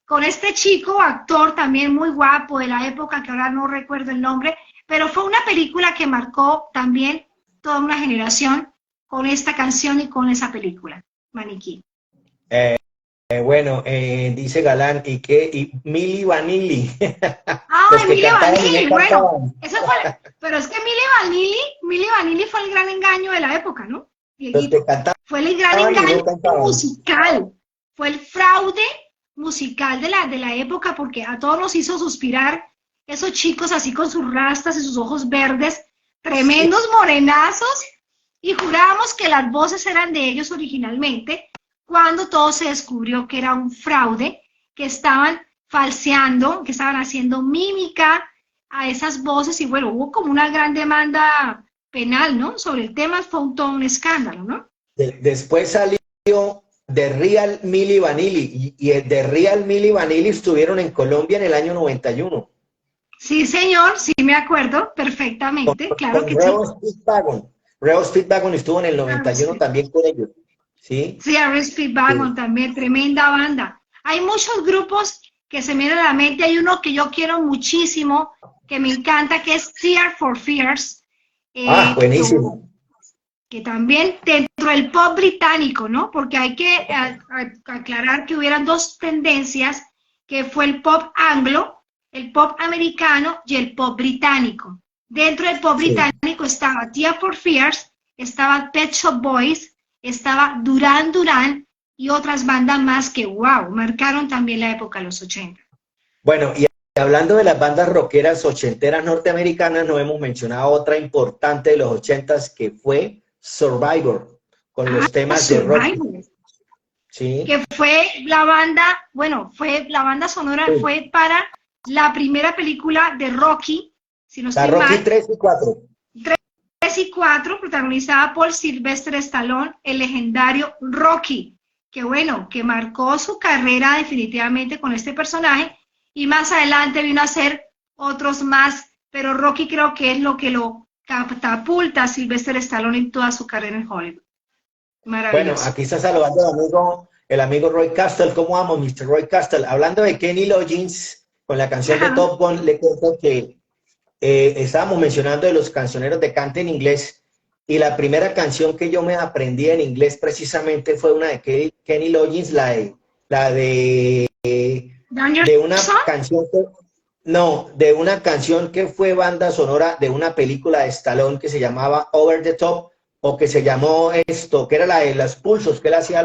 con este chico actor también muy guapo de la época, que ahora no recuerdo el nombre, pero fue una película que marcó también toda una generación con esta canción y con esa película, Maniquí. Bueno, dice Galán, ¿y qué? Y Milli Vanilli. Los Ay, que Milli cantaban y no Vanilli, bueno, cantaban. eso fue, pero es que Milli Vanilli fue el gran engaño de la época, ¿no? Los que Dieguito, cantaban fue el gran y engaño no cantaban. musical, fue el fraude musical de la época, porque a todos nos hizo suspirar esos chicos así con sus rastas y sus ojos verdes, Sí. tremendos morenazos, y jurábamos que las voces eran de ellos originalmente, cuando todo se descubrió que era un fraude, que estaban falseando, que estaban haciendo mímica a esas voces, y bueno, hubo como una gran demanda penal, ¿no? Sobre el tema, fue todo un escándalo, ¿no? Después salió The Real Milli Vanilli y el The Real Milli Vanilli estuvieron en Colombia en el año 91 Sí, señor, sí me acuerdo perfectamente, claro con que sí. Reo Speedwagon. Reo Speedwagon estuvo en el 91 también con ellos. ¿Sí? Sí, Arrested Speedwagon Sí. también, tremenda banda. Hay muchos grupos que se me vienen a la mente, hay uno que yo quiero muchísimo, que me encanta, que es Tear for Fears, Ah, eh, que, buenísimo. que también dentro del pop británico, ¿no? Porque hay que aclarar que hubieran dos tendencias, que fue el pop anglo, el pop americano y el pop británico. Dentro del pop Sí. británico estaba Tear for Fears, estaba Pet Shop Boys, estaba Duran Duran y otras bandas más que, wow, marcaron también la época de los 80. Bueno, y hablando de las bandas rockeras ochenteras norteamericanas, no hemos mencionado otra importante de los ochentas que fue Survivor, con Ah, los temas de Rocky. Survivor, ¿Sí? que fue la banda, bueno, fue la banda sonora, Sí. fue para la primera película de Rocky, si no La estoy Rocky mal. 3 y 4. 3 y 4, protagonizada por Sylvester Stallone, el legendario Rocky, que bueno, que marcó su carrera definitivamente con este personaje, y más adelante vino a hacer otros más, pero Rocky creo que es lo que lo catapulta a Sylvester Stallone en toda su carrera en Hollywood. Bueno, Maravilloso. aquí está saludando el amigo Roy Castle. ¿Cómo vamos, Mr. Roy Castle? Hablando de Kenny Loggins, con la canción de Ajá. Top Gun, le cuento que estábamos mencionando de los cancioneros de cante en inglés, y la primera canción que yo me aprendí en inglés precisamente fue una de Kenny Loggins, Danger de una Zone. canción que, no, de una canción que fue banda sonora de una película de Stallone que se llamaba Over the Top, o que se llamó esto, que era la de los pulsos, que él hacía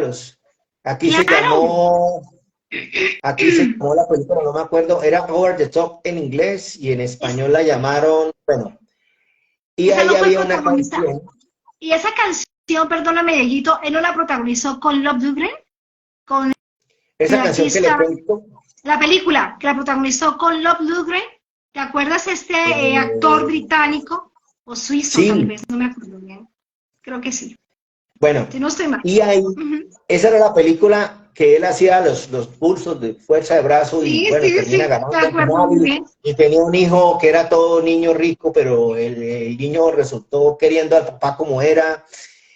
aquí se Claro. llamó, aquí se llamó la película, no me acuerdo, era Over the Top en inglés y en Es, español la llamaron, bueno, y esa ahí no fue había una protagonista. canción, Y esa canción, perdóname, Dieguito, él no la protagonizó con Love Lundgren, con el esa canción que le artista, cuento, la película que la protagonizó con Love Lundgren. ¿Te acuerdas este actor eh, británico o suizo tal sí, vez? No me acuerdo bien. Creo que sí. bueno, Si no estoy mal. y ahí, Ujú. esa era la película que él hacía los pulsos de fuerza de brazo y Sí, bueno, sí, termina sí, me ganando el acuerdo muy móvil, bien. y tenía un hijo que era todo niño rico, pero el niño resultó queriendo al papá como era.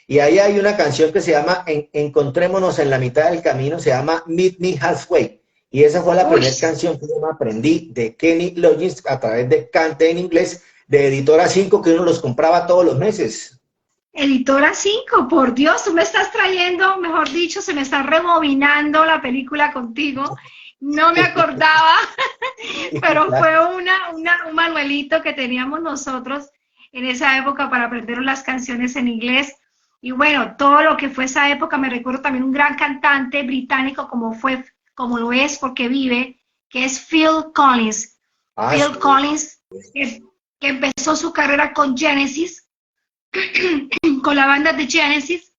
Y ahí hay una canción que se llama Encontrémonos en la mitad del camino, se llama Meet Me Halfway. Y esa fue la Uy, primera canción que yo me aprendí de Kenny Loggins a través de Cante en inglés, de Editora 5, que uno los compraba todos los meses. Editora 5, por Dios, tú me estás trayendo, mejor dicho, se me está rebobinando la película contigo. No me acordaba, pero fue un manuelito que teníamos nosotros en esa época para aprender las canciones en inglés. Y bueno, todo lo que fue esa época, me recuerdo también un gran cantante británico como lo es porque vive, que es Phil Collins. Ah, sí. Phil Collins, que empezó su carrera con Genesis, con la banda de Genesis,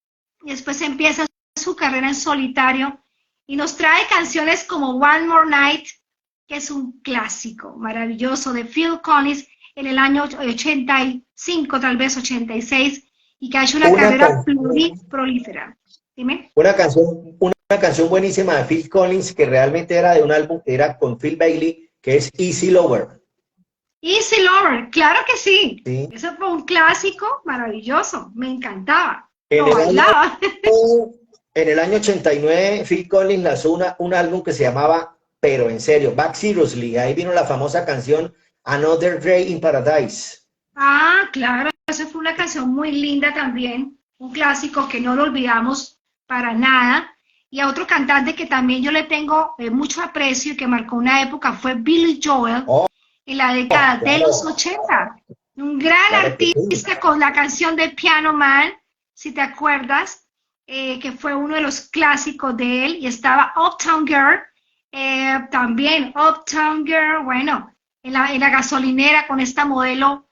y después empieza su carrera en solitario y nos trae canciones como One More Night, que es un clásico maravilloso de Phil Collins en el año 85, tal vez 86, y que ha hecho una Una carrera canción, prolífera. Dime. una canción buenísima de Phil Collins que realmente era de un álbum que era con Phil Bailey, que es Easy Lover. Easy Lover, claro que sí. ¿Sí? Eso fue un clásico maravilloso, me encantaba, En lo el año, bailaba. en el año 89, Phil Collins lanzó un álbum que se llamaba, pero en serio, Back Seriously. Ahí vino la famosa canción Another Day in Paradise. Ah, claro, esa fue una canción muy linda también, un clásico que no lo olvidamos para nada. Y a otro cantante que también yo le tengo mucho aprecio y que marcó una época fue Billy Joel Oh, en la oh, década de los claro, 80. Un gran claro que sí. artista con la canción de Piano Man, si te acuerdas, que fue uno de los clásicos de él. Y estaba Uptown Girl, también Uptown Girl, bueno, en la gasolinera con esta modelo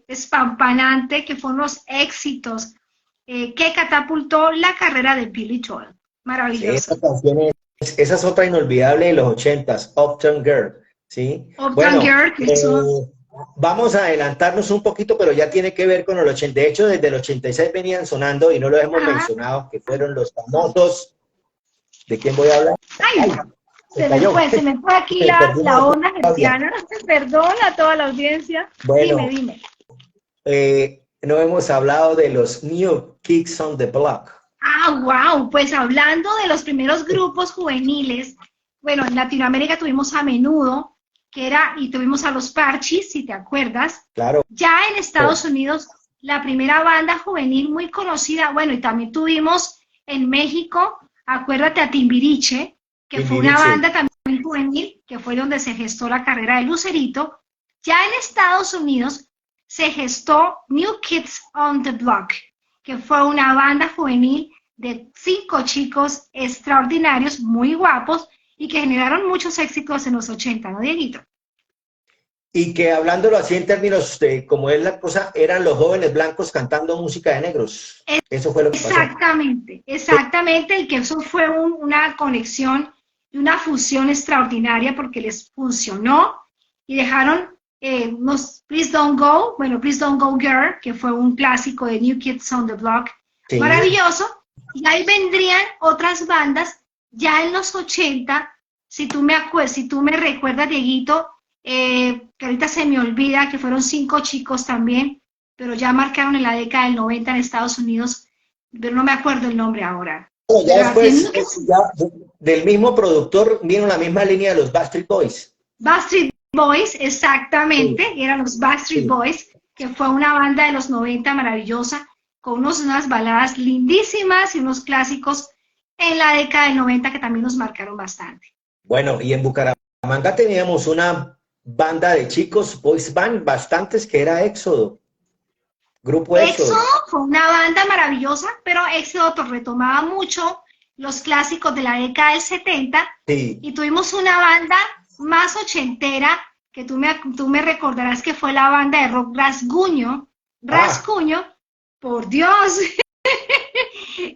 espampanante, que fue unos éxitos que catapultó la carrera de Billy Joel. Sí, Maravilloso. esa es otra inolvidable de los 80s, Uptown Girl. ¿Sí? Uptown Bueno, Girl, que eso, vamos a adelantarnos un poquito, pero ya tiene que ver con el 80. De hecho, desde el 86 venían sonando y no lo hemos ajá, mencionado, que fueron los famosos. ¿De quién voy a hablar? ay, ¡Ay! Se cayó. se me fue aquí Me perdí la onda Claudia. gerciana. Perdona a toda la audiencia. Dime, Bueno, dime. no hemos hablado de los New Kids on the Block. Ah, wow, pues hablando de los primeros grupos juveniles, bueno, en Latinoamérica tuvimos a Menudo, que era, y tuvimos a los Parchis, si te acuerdas. Claro. Ya en Estados Unidos, la primera banda juvenil muy conocida, bueno, y también tuvimos en México, acuérdate a Timbiriche, que fue una Timbiriche. banda también juvenil, que fue donde se gestó la carrera de Lucerito. Ya en Estados Unidos se gestó New Kids on the Block, que fue una banda juvenil de 5 chicos extraordinarios, muy guapos, y que generaron muchos éxitos en los 80, ¿no, Dieguito? Y que hablándolo así en términos de cómo es la cosa, eran los jóvenes blancos cantando música de negros. Eso fue lo que pasó. Exactamente, exactamente, y que eso fue una conexión y una fusión extraordinaria porque les funcionó y dejaron Please Don't Go, bueno, Please Don't Go Girl, que fue un clásico de New Kids on the Block, Sí. maravilloso, y ahí vendrían otras bandas, ya en los 80, si tú me recuerdas, Dieguito, que ahorita se me olvida, que fueron 5 chicos también, pero ya marcaron en la década del 90 en Estados Unidos, pero no me acuerdo el nombre ahora. Bueno, ya Pero después, que... del mismo productor, vino la misma línea de los Backstreet Boys. Backstreet Boys, exactamente, Sí. eran los Backstreet Sí. Boys, que fue una banda de los 90 maravillosa, con unas baladas lindísimas y unos clásicos en la década del 90 que también nos marcaron bastante. Bueno, y en Bucaramanga teníamos una banda de chicos, boys band, bastantes, que era Éxodo, Grupo Éxodo. Éxodo fue una banda maravillosa, pero Éxodo retomaba mucho los clásicos de la década del 70, Sí. y tuvimos una banda más ochentera, que tú me recordarás que fue la banda de rock Rasguño, por Dios,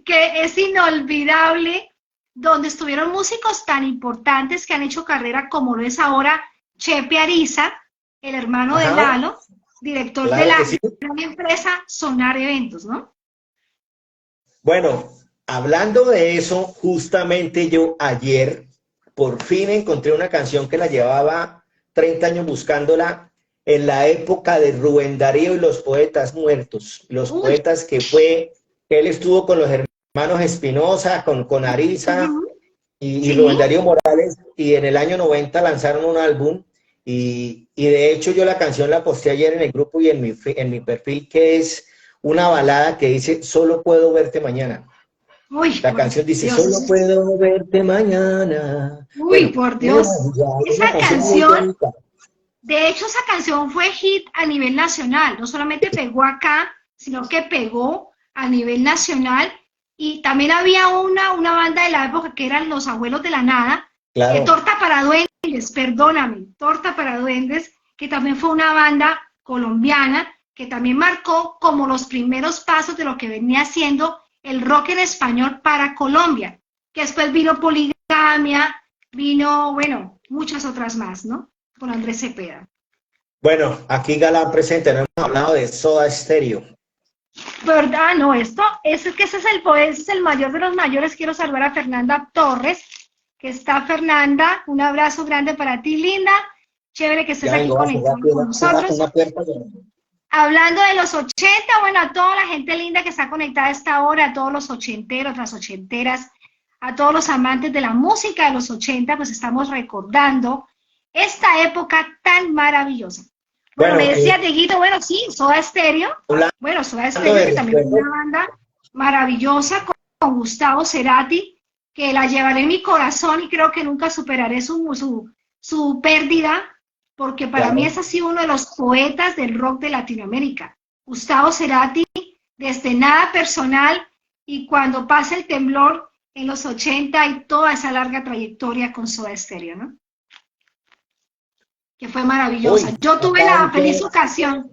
que es inolvidable, donde estuvieron músicos tan importantes que han hecho carrera como lo es ahora Chepe Ariza, el hermano de Lalo, director de la gran empresa Sonar Eventos, ¿no? Bueno, hablando de eso, justamente yo ayer por fin encontré una canción que la llevaba 30 años buscándola en la época de Rubén Darío y los poetas muertos. Los poetas que él estuvo con los hermanos Espinosa, con Ariza y Sí. Rubén Darío Morales, y en el año 90 lanzaron un álbum, y de hecho yo la canción la posté ayer en el grupo y en mi perfil, que es una balada que dice Solo puedo verte mañana. Uy, La canción dice, Dios. Solo puedo verte mañana. Uy, Bueno, por Dios. Esa canción, muy de hecho, esa canción fue hit a nivel nacional. No solamente pegó acá, sino que pegó a nivel nacional. Y también había una banda de la época que eran Los Abuelos de la Nada, claro. Torta para Duendes, perdóname, Torta para Duendes, que también fue una banda colombiana que también marcó como los primeros pasos de lo que venía siendo el rock en español para Colombia, que después vino Poligamia, vino, bueno, muchas otras más, ¿no? Con Andrés Cepeda. Bueno, aquí Galán presente, no hemos hablado de Soda Stereo. ¿Verdad? No, ese es el mayor de los mayores. Quiero saludar a Fernanda Torres, que está Fernanda, un abrazo grande para ti, linda. Chévere que estés aquí conectada con nosotros. Hablando de los 80, bueno, a toda la gente linda que está conectada a esta hora, a todos los ochenteros, las ochenteras, a todos los amantes de la música de los 80, pues estamos recordando esta época tan maravillosa. Bueno, me decía Dieguito, bueno, sí, Soda Stereo. Bueno, Soda Stereo, que también fue una banda maravillosa con Gustavo Cerati, que la llevaré en mi corazón y creo que nunca superaré su pérdida, porque para mí es así uno de los poetas del rock de Latinoamérica. Gustavo Cerati, desde Nada Personal y Cuando pasa el temblor en los 80 y toda esa larga trayectoria con Soda Stereo, ¿no? Que fue maravillosa. Yo tuve la feliz ocasión.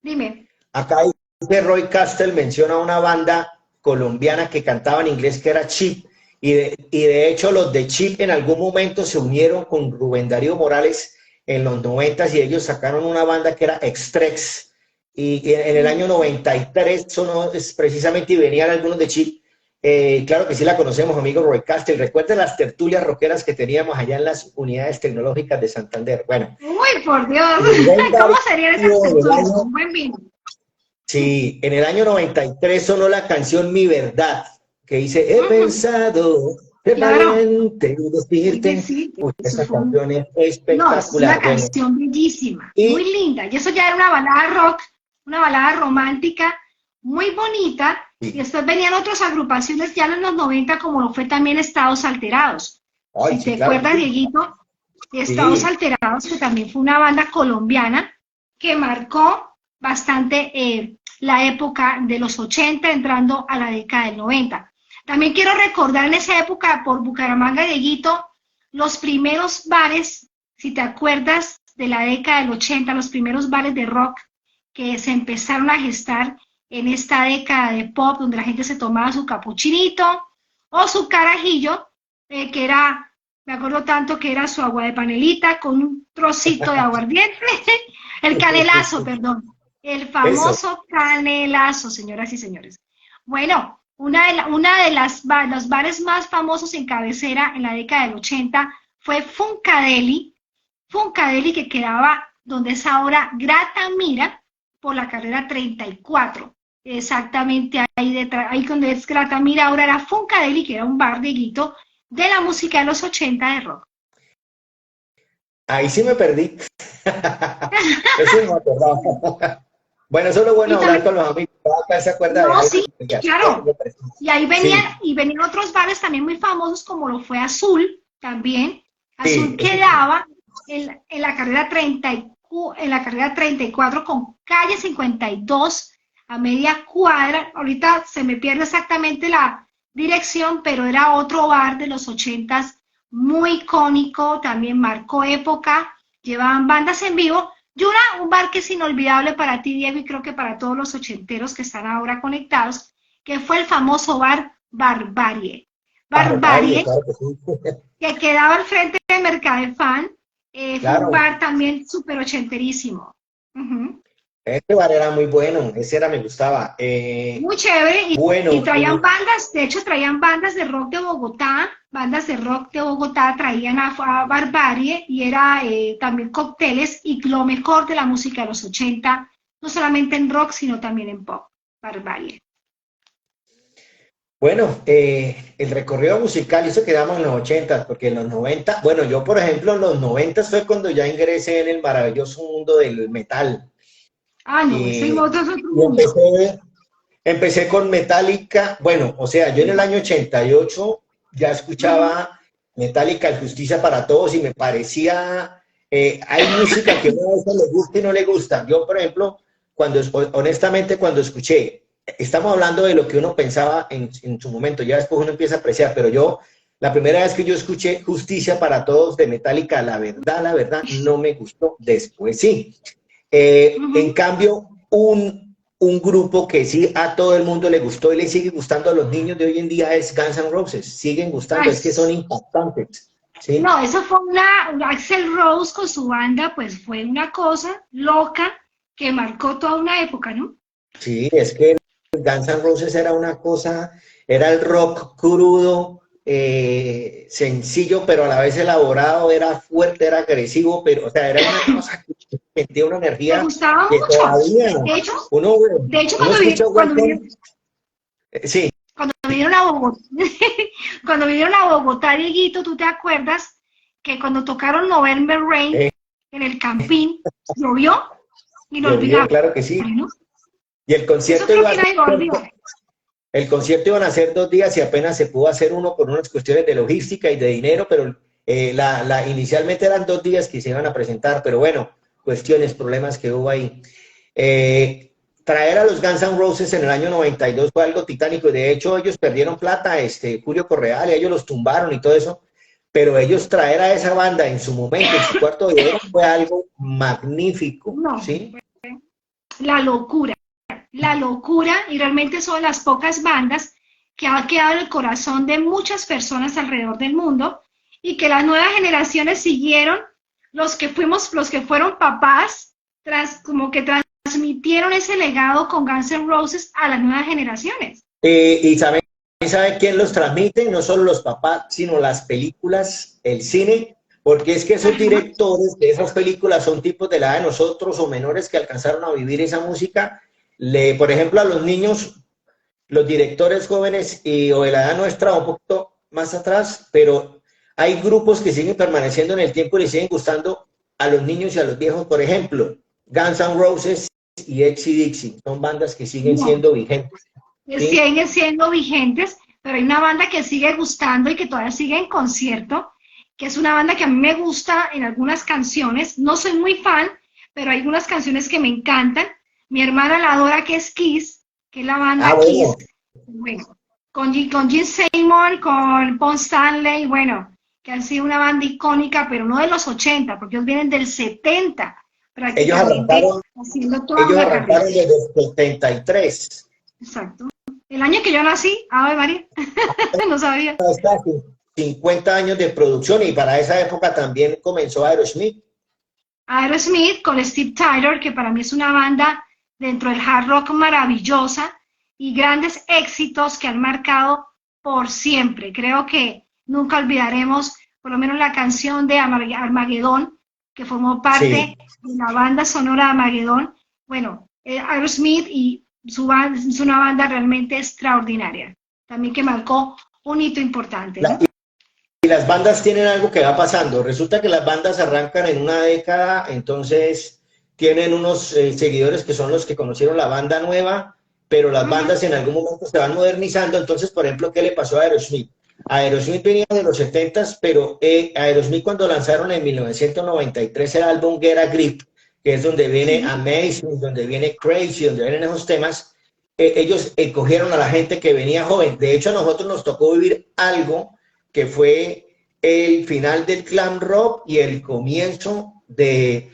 Dime. Acá dice Roy Castle, menciona una banda colombiana que cantaba en inglés que era Chip, y de hecho los de Chip en algún momento se unieron con Rubén Darío Morales en los 90s y ellos sacaron una banda que era Extrex, y en el año 93 sonó precisamente, y venían algunos de Chip. Claro que sí la conocemos, amigo Roy Castle. Recuerda las tertulias rockeras que teníamos allá en las unidades tecnológicas de Santander. Bueno. Uy, por Dios. ¿Cómo serían esas tertulias? Con buen vino. Sí, en el año 93 sonó la canción Mi Verdad, que dice, he pensado, qué valiente decirte. Sí, esa canción es espectacular. No, es una canción bellísima, muy linda. Y eso ya era una balada rock, una balada romántica, muy bonita. Y después venían otras agrupaciones ya en los 90, como lo fue también Estados Alterados. Ay, si te acuerdas, Dieguito, de Estados Alterados, que también fue una banda colombiana que marcó bastante la época de los 80, entrando a la década del 90. También quiero recordar en esa época, por Bucaramanga, Dieguito, los primeros bares, si te acuerdas de la década del 80, los primeros bares de rock que se empezaron a gestar en esta década de pop, donde la gente se tomaba su capuchinito o su carajillo, que era, me acuerdo tanto que era su agua de panelita con un trocito de aguardiente. El canelazo, perdón. El Eso. famoso canelazo, señoras y señores. Bueno, una de los bares más famosos en Cabecera en la década del 80 fue Funkadeli. Funkadeli, que quedaba donde es ahora Gratamira, por la carrera 34. Exactamente ahí detrás, ahí donde es Gratamira, ahora era Funkadeli, que era un bar de guito de la música de los 80 de rock. Ahí sí me perdí. Eso no me acordaba. Bueno, eso es lo bueno Y de hablar también, con los amigos. Cada se acuerda de no, algo. sí, claro. Y ahí Sí, venían otros bares también muy famosos, como lo fue Azul, también. sí, Azul eso sí. quedaba en la carrera 30 en la carrera 34 con calle 52 a media cuadra. Ahorita se me pierde exactamente la dirección, pero era otro bar de los 80s muy icónico, también marcó época, llevaban bandas en vivo. Y un bar que es inolvidable para ti, Diego, y creo que para todos los ochenteros que están ahora conectados, que fue el famoso bar Barbarie. Barbarie, Barbarie, claro que sí. que quedaba al frente de Mercadefan, fue un Claro, bar también súper ochenterísimo. Ujú. este bar era muy bueno, ese era, me gustaba. Muy chévere, y Bueno, traían bandas, de hecho traían bandas de rock de Bogotá traían a Barbarie, y era también cócteles y lo mejor de la música de los 80, no solamente en rock, sino también en pop, Barbarie. bueno, el recorrido musical, y eso quedamos en los 80, porque en los 90, bueno, yo por ejemplo en los 90 fue cuando ya ingresé en el maravilloso mundo del metal. Ah, no, ese Y, otro es otro y mundo. empecé con Metallica, bueno, o sea, yo en el año 88 ya Ujú. escuchaba Metallica, el Justicia para Todos, y me parecía, hay música que a uno a veces le gusta y no le gusta. Yo, por ejemplo, honestamente, cuando escuché, estamos hablando de lo que uno pensaba en su momento, ya después uno empieza a apreciar, pero yo, la primera vez que yo escuché Justicia para Todos de Metallica, la verdad, no me gustó. Después sí. En Ujú. cambio, un grupo que sí a todo el mundo le gustó y le sigue gustando a los niños de hoy en día es Guns N' Roses. Siguen gustando, Ay, es que son impactantes. ¿Sí? no, eso fue Axel Rose con su banda, pues fue una cosa loca que marcó toda una época, ¿no? Sí, es que Guns N' Roses era una cosa, era el rock crudo, sencillo, pero a la vez elaborado, era fuerte, era agresivo, pero, o sea, era una cosa que sentía una Me energía gustaba que mucho. todavía De hecho, uno, de hecho uno escucha cuando Welcome, sí, vinieron a Bogotá, cuando vinieron a Bogotá, Dieguito, ¿tú te acuerdas que cuando tocaron November Rain eh, en el Campín, llovió? llovió, Inolvidable, claro que sí. ¿no? Y el Eso concierto creo iba que a ser, nadie lo olvidó. el concierto iban a ser 2 días y apenas se pudo hacer uno por unas cuestiones de logística y de dinero, pero inicialmente eran 2 días que se iban a presentar, pero bueno, cuestiones, problemas que hubo ahí. Traer a los Guns N' Roses en el año 92 fue algo titánico, y de hecho ellos perdieron plata, Julio Correal, y ellos los tumbaron y todo eso, pero ellos traer a esa banda en su momento, en su cuarto de oro, fue algo magnífico, No, ¿sí? la locura, la locura, y realmente son las pocas bandas que han quedado en el corazón de muchas personas alrededor del mundo, y que las nuevas generaciones siguieron, los que fueron papás, como que transmitieron ese legado con Guns N' Roses a las nuevas generaciones. Y sabe quién los transmite, no solo los papás, sino las películas, el cine, porque es que esos Ajá. directores de esas películas son tipos de la edad de nosotros o menores que alcanzaron a vivir esa música. Por ejemplo, a los niños, los directores jóvenes o de la edad nuestra, un poquito más atrás, pero hay grupos que siguen permaneciendo en el tiempo y le siguen gustando a los niños y a los viejos. Por ejemplo, Guns N' Roses y AC/DC son bandas que siguen No, siendo vigentes, ¿sí? siguen siendo vigentes, pero hay una banda que sigue gustando y que todavía sigue en concierto, que es una banda que a mí me gusta en algunas canciones. No soy muy fan, pero hay algunas canciones que me encantan. Mi hermana la adora, que es Kiss, que es la Ah, banda Kiss. bueno, Bueno, con Gene Seymour, con Paul Stanley, bueno, que han sido una banda icónica, pero no de los 80, porque ellos vienen del 70 ellos prácticamente, arrancaron, haciendo toda ellos una carrera. arrancaron desde el 73. Exacto. El año que yo nací, Ave María, no sabía. Hasta 50 años de producción, y para esa época también comenzó Aerosmith. Aerosmith con Steve Tyler, que para mí es una banda dentro del hard rock maravillosa y grandes éxitos que han marcado por siempre. Creo que nunca olvidaremos por lo menos la canción de Armageddon, que formó parte Sí. de la banda sonora de Armageddon. Bueno, Aerosmith y su banda es una banda realmente extraordinaria, también que marcó un hito importante, La- ¿no? y las bandas tienen algo que va pasando. Resulta que las bandas arrancan en una década, entonces tienen unos seguidores que son los que conocieron la banda nueva, pero las Ujú, bandas en algún momento se van modernizando. Entonces, por ejemplo, ¿qué le pasó a Aerosmith? Aerosmith venía de los 70s, pero Aerosmith cuando lanzaron en 1993 el álbum Get a Grip, que es donde viene sí. Amazing, donde viene Crazy, donde vienen esos temas, ellos cogieron a la gente que venía joven. De hecho, a nosotros nos tocó vivir algo que fue el final del glam rock y el comienzo de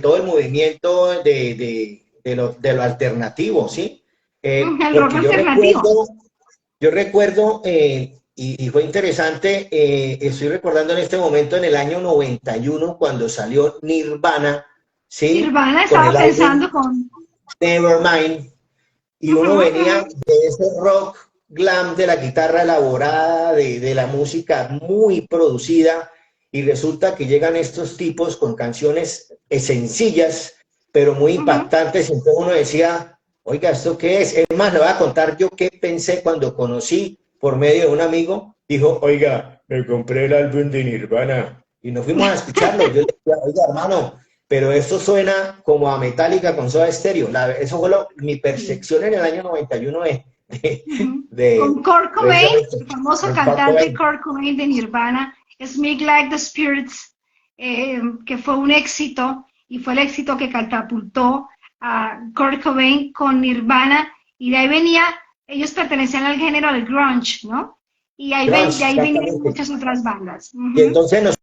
todo el movimiento de lo alternativo, ¿sí? El rock Porque alternativo. yo recuerdo y fue interesante, estoy recordando en este momento en el año 91 cuando salió Nirvana, ¿sí? Nirvana Con estaba el álbum pensando con... Nevermind, y Ujú, uno venía ujú. de ese rock glam de la guitarra elaborada, de la música muy producida, y resulta que llegan estos tipos con canciones sencillas, pero muy Ujú. impactantes, y entonces uno decía, oiga, ¿esto qué es? Es más, le voy a contar yo qué pensé cuando conocí por medio de un amigo, dijo, oiga, me compré el álbum de Nirvana, y nos fuimos a escucharlo, yo le decía, oiga, hermano, pero esto suena como a Metallica con Soda Stereo. Eso fue mi Sí. percepción en el año 91 de, Ujú. de Con Kurt Cobain, precisamente el famoso de Kurt cantante Cobain. Kurt Cobain de Nirvana, Smell Like the Spirits, que fue un éxito y fue el éxito que catapultó a Kurt Cobain con Nirvana y de ahí venía, ellos pertenecían al género del grunge, ¿no? Y de Grunge, ahí venían exactamente. muchas otras bandas. Y Ujú. entonces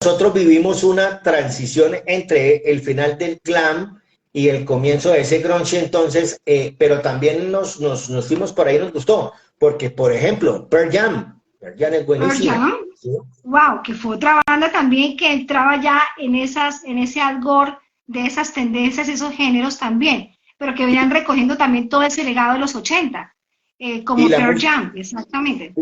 nosotros vivimos una transición entre el final del glam y el comienzo de ese grunge, entonces, pero también nos fuimos por ahí, nos gustó, porque, por ejemplo, Pearl Jam es Pearl buenísimo. Jam, ¿Sí? wow, que fue otra banda también que entraba ya en ese algor de esas tendencias, esos géneros también, pero que venían recogiendo también todo ese legado de los 80, Y como la, Pearl Jam, exactamente.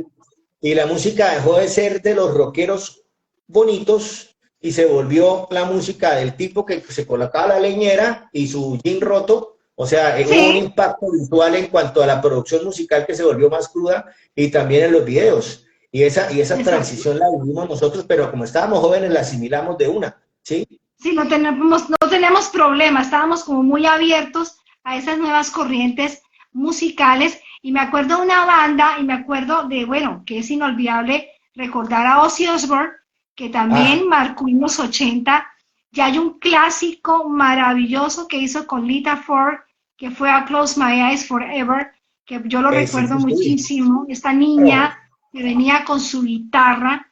Y la música dejó de ser de los rockeros bonitos y se volvió la música del tipo que se colocaba la leñera y su jean roto. O sea, hubo un Sí, impacto visual en cuanto a la producción musical que se volvió más cruda y también en los videos. Y esa exacto. transición la vivimos nosotros, pero como estábamos jóvenes la asimilamos de una, ¿sí? Sí, no teníamos problema, estábamos como muy abiertos a esas nuevas corrientes musicales y me acuerdo de una banda y me acuerdo de, bueno, que es inolvidable recordar a Ozzy Osbourne, que Ah, también marcó en los 80. Ya hay un clásico maravilloso que hizo con Lita Ford, que fue A Close My Eyes Forever, que yo lo sí, recuerdo sí, sí. muchísimo. Esta Claro. niña que venía con su guitarra,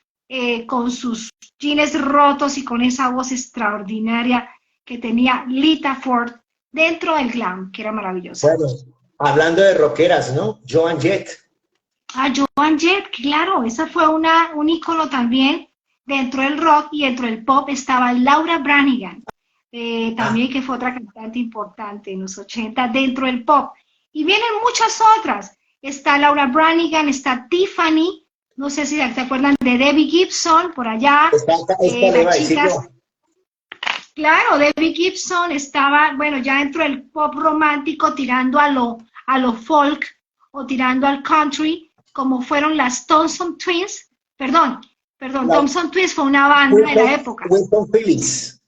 con sus jeans rotos y con esa voz extraordinaria que tenía Lita Ford dentro del glam, que era maravillosa. Bueno, hablando de rockeras, ¿no? Joan Jett. Ah, Joan Jett, claro, esa fue un ícono también dentro del rock y dentro del pop estaba Laura Branigan, Ah, también que fue otra cantante importante en los 80 dentro del pop. Y vienen muchas otras. Está Laura Branigan, está Tiffany, no sé si se acuerdan de Debbie Gibson, por allá, esta le iba las a decir chicas. yo. Claro, Debbie Gibson estaba, bueno, ya dentro del pop romántico tirando a lo folk o tirando al country, como fueron las Thompson Twins. Perdón, perdón, La, Thompson Twins fue una banda de la época. Winston Phillips.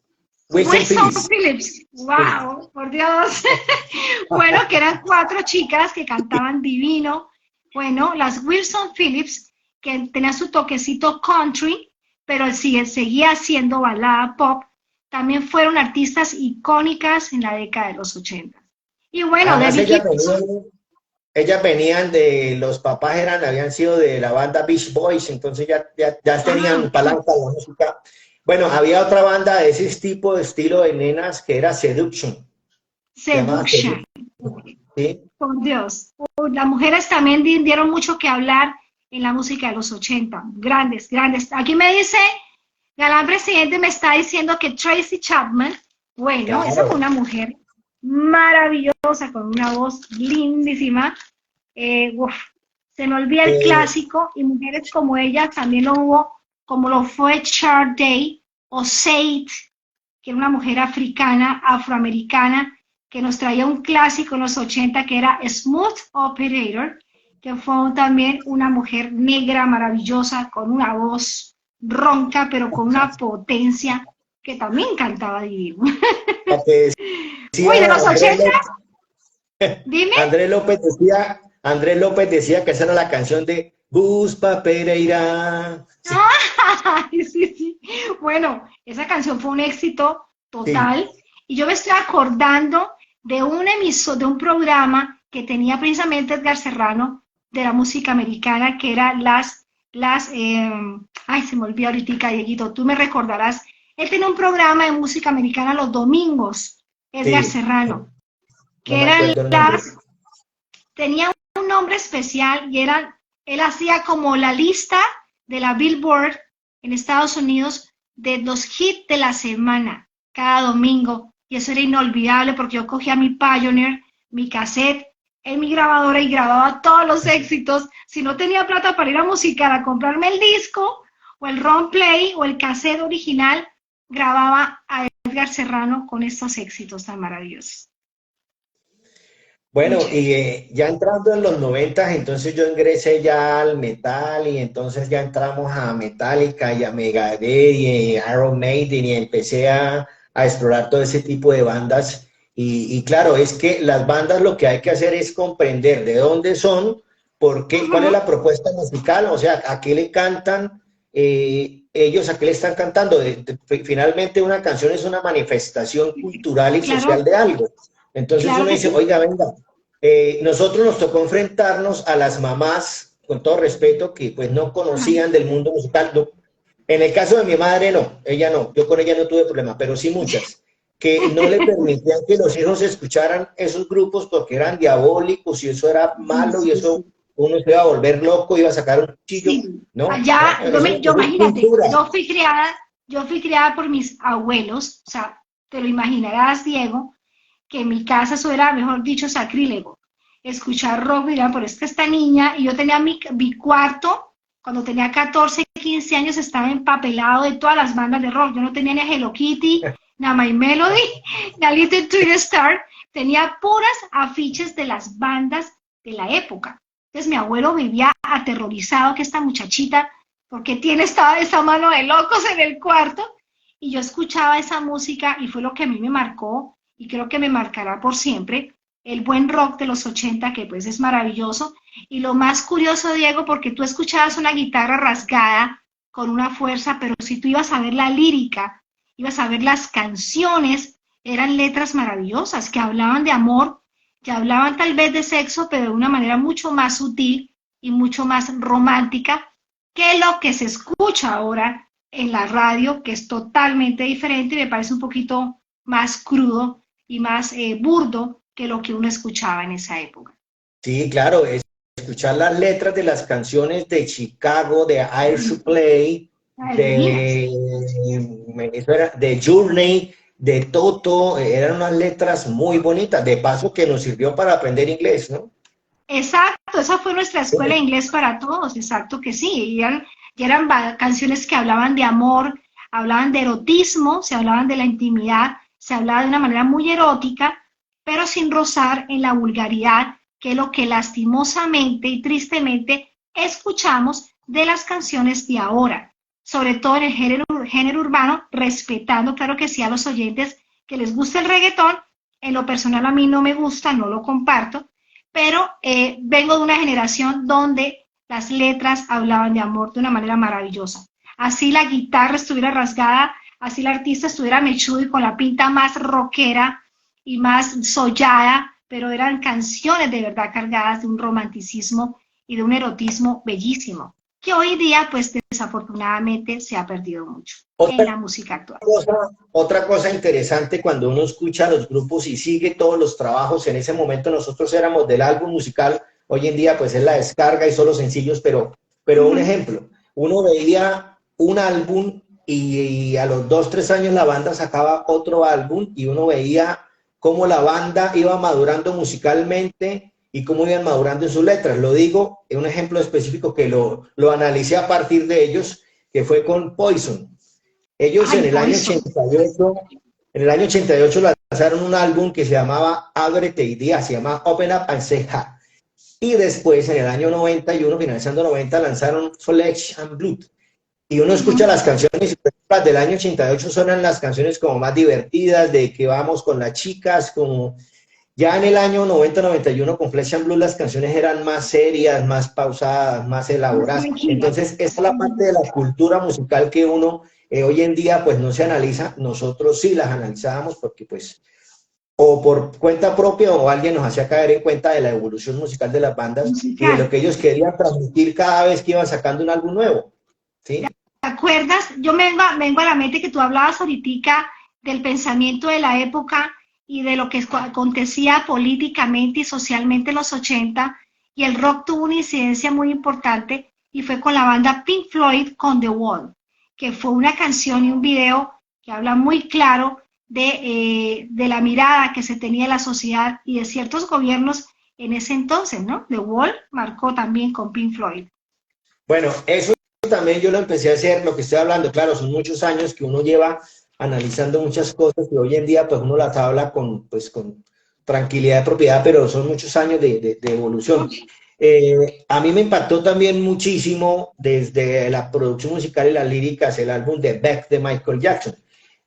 Winston Wilson Phillips. Phillips, Sí. wow, por Dios. Bueno, que eran cuatro chicas que cantaban divino. Bueno, las Wilson Phillips, que tenían su toquecito country, pero seguía siendo balada pop, también fueron artistas icónicas en la década de los 80. Y bueno, Además, Debbie Gibson, ellas venían de, los papás habían sido de la banda Beach Boys, entonces ya ah, tenían palanca en la música. Bueno, había otra banda de ese tipo de estilo de nenas que era Seduction, se llamaba Seduction, Seduction, ¿sí? por Dios. Las mujeres también dieron mucho que hablar en la música de los 80. Grandes, grandes. Aquí me dice Galán presidente me está diciendo que Tracy Chapman, bueno, esa fue Claro. una mujer maravillosa, con una voz lindísima. Uf, se me olvida el Eh, clásico, y mujeres como ella también lo hubo, como lo fue Char Day o Said, que era una mujer africana, afroamericana, que nos traía un clásico en los 80 que era Smooth Operator, que fue también una mujer negra maravillosa, con una voz ronca, pero con una potencia que también cantaba divino. la que Uy, de decía los 80, dime. Andrés López decía que esa era la canción de Buspa Pereira. Sí, Ay, sí, sí. Bueno, esa canción fue un éxito sí. total y yo me estoy acordando de un emisor, de un programa que tenía precisamente Edgar Serrano de la música americana, que era ay, se me olvidó ahorita, Dieguito, tú me recordarás. Él tenía un programa de música americana los domingos, Edgar Sí, Serrano, no que me eran acuerdo el nombre. tenía un nombre especial y era, él hacía como la lista de la Billboard en Estados Unidos de los hits de la semana, cada domingo. Y eso era inolvidable porque yo cogía mi Pioneer, mi cassette, en mi grabadora y grababa todos los éxitos. Si no tenía plata para ir a musical a comprarme el disco o el long play o el cassette original, grababa a Edgar Serrano con estos éxitos tan maravillosos. Muy Bueno, chévere. y ya entrando en los 90, entonces yo ingresé ya al metal y entonces ya entramos a Metallica y a Megadeth y Iron Maiden y empecé a explorar todo ese tipo de bandas. Y claro, es que las bandas lo que hay que hacer es comprender de dónde son, por qué, cuál es Ujú. la propuesta musical, o sea, a qué le cantan ellos, a qué le están cantando. Finalmente una canción es una manifestación cultural y Claro, social de algo. Entonces claro uno que dice, sí. oiga, venga, nosotros nos tocó enfrentarnos a las mamás, con todo respeto, que pues no Ajá. conocían del mundo musical. No. En el caso de mi madre, no, ella no, yo con ella no tuve problema, pero sí muchas, que no le permitían que los hijos escucharan esos grupos porque eran diabólicos y eso era Sí, malo y sí, eso sí. uno se iba a volver loco, iba a sacar un cuchillo. Sí. No, no, Allá, yo eso es imagínate, cultura. yo fui criada por mis abuelos, o sea, te lo imaginarás, Diego, que en mi casa eso era, mejor dicho, sacrílego. Escuchar rock, dirán, pero es que esta niña, y yo tenía mi cuarto, cuando tenía 14, 15 años, estaba empapelado de todas las bandas de rock. Yo no tenía ni a Hello Kitty, ni a My Melody, ni a Little Twin Star. Tenía puras afiches de las bandas de la época. Entonces mi abuelo vivía aterrorizado que esta muchachita, porque tiene esta mano de locos en el cuarto, y yo escuchaba esa música y fue lo que a mí me marcó y creo que me marcará por siempre, el buen rock de los 80 que pues es maravilloso. Y lo más curioso, Diego, porque tú escuchabas una guitarra rasgada con una fuerza, pero si tú ibas a ver la lírica, ibas a ver las canciones, eran letras maravillosas que hablaban de amor, que hablaban tal vez de sexo, pero de una manera mucho más sutil y mucho más romántica que lo que se escucha ahora en la radio, que es totalmente diferente y me parece un poquito más crudo y más burdo que lo que uno escuchaba en esa época. Sí, claro, es escuchar las letras de las canciones de Chicago, de Air Supply, Divinas. de, eso era, de Journey, de Toto, eran unas letras muy bonitas, de paso que nos sirvió para aprender inglés, ¿no? Exacto, esa fue nuestra escuela de inglés para todos, exacto que sí. Y eran canciones que hablaban de amor, hablaban de erotismo, se hablaban de la intimidad, se hablaba de una manera muy erótica, pero sin rozar en la vulgaridad, que es lo que lastimosamente y tristemente escuchamos de las canciones de ahora, sobre todo en el género urbano, respetando, claro que sí, a los oyentes que les gusta el reggaetón. En lo personal a mí no me gusta, no lo comparto, pero vengo de una generación donde las letras hablaban de amor de una manera maravillosa. Así la guitarra estuviera rasgada, así el artista estuviera mechudo y con la pinta más rockera y más sollada, pero eran canciones de verdad cargadas de un romanticismo y de un erotismo bellísimo, que hoy día, pues desafortunadamente, se ha perdido mucho en Otra la música actual. cosa, otra cosa interesante cuando uno escucha los grupos y sigue todos los trabajos, en ese momento nosotros éramos del álbum musical, hoy en día pues es la descarga y solo sencillos, pero Uh un -huh. ejemplo, uno veía un álbum y a los 2, 3 años la banda sacaba otro álbum y uno veía cómo la banda iba madurando musicalmente y cómo iban madurando en sus letras. Lo digo en un ejemplo específico que lo analicé a partir de ellos, que fue con Poison. Ellos Ay, Poison. en el año 88 lanzaron un álbum que se llamaba Ábrete y Día, se llama Open Up and Say Hi. Y después, en el año 91, finalizando 90, lanzaron Flesh and Blood. Y uno escucha las canciones y las del año 88 suenan las canciones como más divertidas, de que vamos con las chicas, como ya en el año 90-91 con Flesh and Blue las canciones eran más serias, más pausadas, más elaboradas. Entonces, esa es la parte de la cultura musical que uno hoy en día pues no se analiza. Nosotros sí las analizábamos porque pues o por cuenta propia o alguien nos hacía caer en cuenta de la evolución musical de las bandas y de lo que ellos querían transmitir cada vez que iban sacando un álbum nuevo. ¿Sí? ¿Te acuerdas? Yo vengo a la mente que tú hablabas ahorita del pensamiento de la época y de lo que acontecía políticamente y socialmente en los 80, y el rock tuvo una incidencia muy importante y fue con la banda Pink Floyd con The Wall, que fue una canción y un video que habla muy claro de la mirada que se tenía de la sociedad y de ciertos gobiernos en ese entonces, ¿no? The Wall marcó también con Pink Floyd. Bueno, eso también yo lo empecé a hacer, lo que estoy hablando, claro, son muchos años que uno lleva analizando muchas cosas y hoy en día pues uno las habla con, pues, con tranquilidad de propiedad, pero son muchos años de evolución. A mí me impactó también muchísimo desde la producción musical y las líricas el álbum de Beck de Michael Jackson.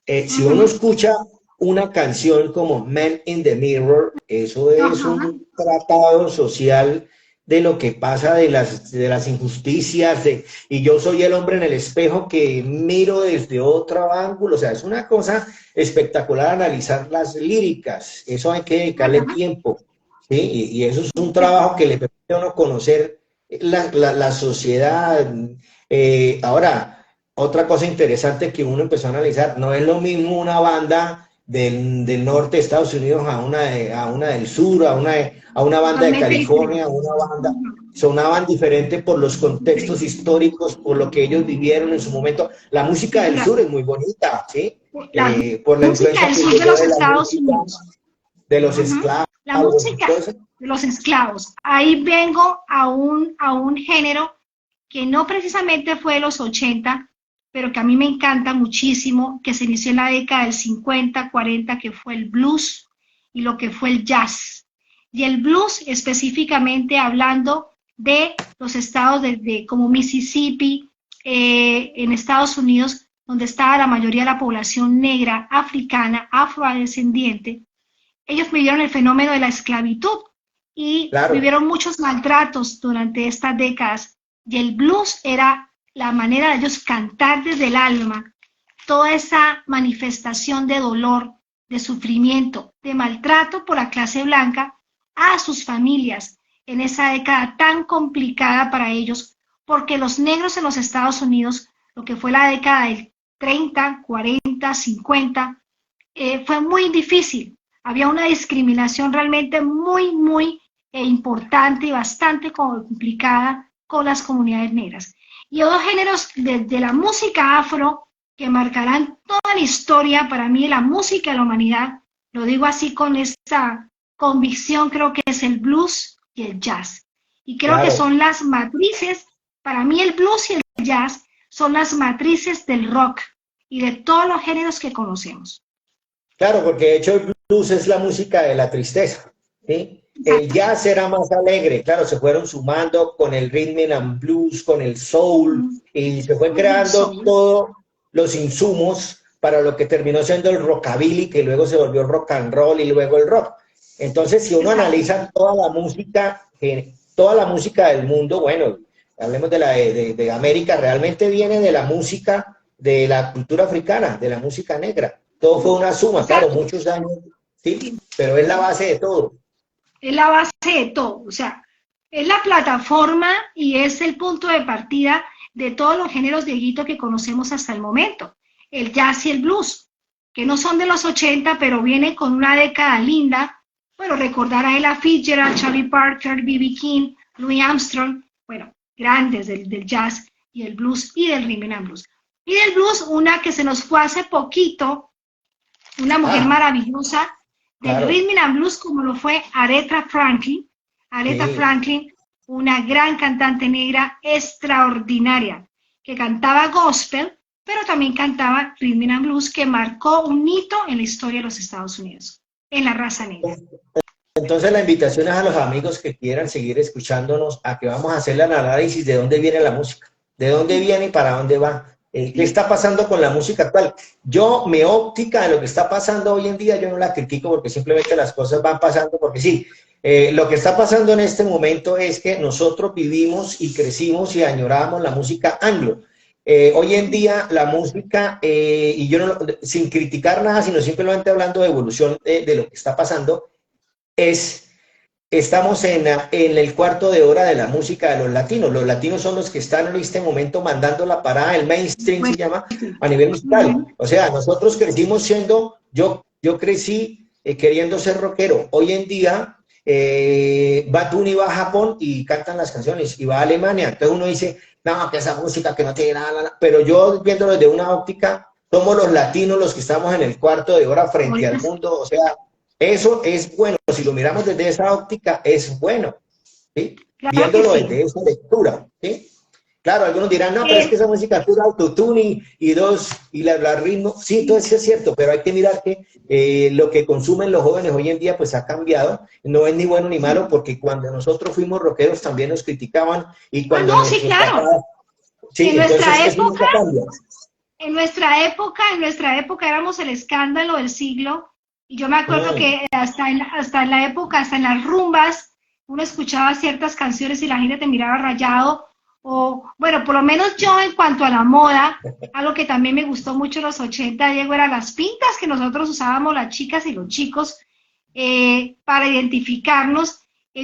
Si uno escucha una canción como Man in the Mirror, eso es un tratado social de lo que pasa, de las injusticias, y yo soy el hombre en el espejo que miro desde otro ángulo, o sea, es una cosa espectacular analizar las líricas, eso hay que dedicarle tiempo, ¿sí? Y eso es un trabajo que le permite a uno conocer la sociedad. Ahora, otra cosa interesante que uno empezó a analizar, no es lo mismo una banda del norte de Estados Unidos a una del sur, a una banda de California, sonaban diferente por los contextos históricos, por lo que ellos vivieron en su momento. La música del sur es muy bonita, ¿sí? Por la música del sur de los Estados Unidos. De los esclavos. La música de los esclavos. Ahí vengo a un género que no precisamente fue de los 80, pero que a mí me encanta muchísimo, que se inició en la década del 50, 40, que fue el blues y lo que fue el jazz. Y el blues específicamente hablando de los estados como Mississippi, en Estados Unidos, donde estaba la mayoría de la población negra, africana, afrodescendiente. Ellos vivieron el fenómeno de la esclavitud y vivieron muchos maltratos durante estas décadas. Y el blues era la manera de ellos cantar desde el alma toda esa manifestación de dolor, de sufrimiento, de maltrato por la clase blanca a sus familias en esa década tan complicada para ellos, porque los negros en los Estados Unidos, lo que fue la década del 30, 40, 50, fue muy difícil. Había una discriminación realmente muy importante y bastante complicada con las comunidades negras. Y otros géneros de la música afro que marcarán toda la historia para mí de la música de la humanidad, lo digo así con esta convicción, creo que es el blues y el jazz. Y creo que son las matrices, para mí el blues y el jazz son las matrices del rock y de todos los géneros que conocemos. Claro, porque de hecho el blues es la música de la tristeza, ¿sí? El jazz era más alegre, claro, se fueron sumando con el rhythm and blues, con el soul, y se fue creando todos los insumos para lo que terminó siendo el rockabilly, que luego se volvió rock and roll y luego el rock. Entonces, si uno analiza toda la música del mundo, bueno, hablemos de América, realmente viene de la música de la cultura africana, de la música negra. Todo fue una suma, claro, muchos años, sí, pero es la base de todo. Es la base de todo, o sea, es la plataforma y es el punto de partida de todos los géneros de Dieguito que conocemos hasta el momento. El jazz y el blues, que no son de los 80, pero vienen con una década linda. Bueno, recordar a Ella Fitzgerald, Charlie Parker, B.B. King, Louis Armstrong, bueno, grandes del jazz y el blues y del rhythm and blues. Y del blues, una que se nos fue hace poquito, una mujer maravillosa, del claro. rhythm and blues, como lo fue Aretha Franklin. Aretha Sí. Franklin, una gran cantante negra extraordinaria, que cantaba gospel, pero también cantaba rhythm and blues, que marcó un hito en la historia de los Estados Unidos, en la raza negra. Entonces la invitación es a los amigos que quieran seguir escuchándonos a que vamos a hacer el análisis de dónde viene la música, de dónde viene y para dónde va. ¿Qué está pasando con la música actual? Yo, mi óptica de lo que está pasando hoy en día, yo no la critico porque simplemente las cosas van pasando, porque sí, lo que está pasando en este momento es que nosotros vivimos y crecimos y añoramos la música anglo. Hoy en día la música, y yo no, sin criticar nada, sino simplemente hablando de evolución de lo que está pasando, estamos en el cuarto de hora de la música de los latinos. Los latinos son los que están en este momento mandando la parada, el mainstream se llama, a nivel musical. O sea, nosotros crecimos yo crecí queriendo ser rockero. Hoy en día, Bad Bunny va a Japón y cantan las canciones, y va a Alemania. Entonces uno dice, no, que esa música que no tiene nada. Pero yo viéndolo desde una óptica, somos los latinos los que estamos en el cuarto de hora frente al mundo. O sea, eso es bueno, si lo miramos desde esa óptica, es bueno, ¿sí? Claro Viéndolo sí. desde esa lectura, ¿sí? Claro, algunos dirán, no, pero es que esa música pura autotune y la ritmo, sí, todo eso es cierto, pero hay que mirar que lo que consumen los jóvenes hoy en día pues ha cambiado, no es ni bueno ni malo, porque cuando nosotros fuimos rockeros también nos criticaban, y cuando No, sí, claro. sí, En entonces nuestra eso época, nunca cambia. en nuestra época éramos el escándalo del siglo. Y yo me acuerdo que hasta en la época, hasta en las rumbas, uno escuchaba ciertas canciones y la gente te miraba rayado. O, bueno, por lo menos yo en cuanto a la moda, algo que también me gustó mucho en los 80, Diego, eran las pintas que nosotros usábamos, las chicas y los chicos, para identificarnos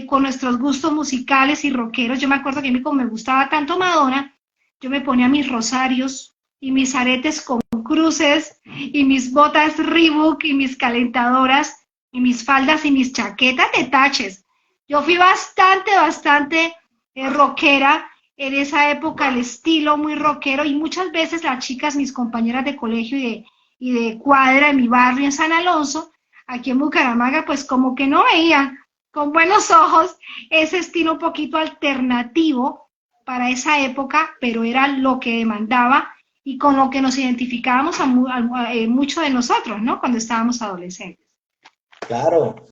con nuestros gustos musicales y rockeros. Yo me acuerdo que a mí, como me gustaba tanto Madonna, yo me ponía mis rosarios y mis aretes con cruces y mis botas Reebok y mis calentadoras y mis faldas y mis chaquetas de taches. Yo fui bastante rockera en esa época, el estilo muy rockero, y muchas veces las chicas, mis compañeras de colegio y de cuadra en mi barrio en San Alonso, aquí en Bucaramanga, pues como que no veían con buenos ojos ese estilo un poquito alternativo para esa época, pero era lo que demandaba y con lo que nos identificábamos muchos de nosotros, ¿no? Cuando estábamos adolescentes. Claro.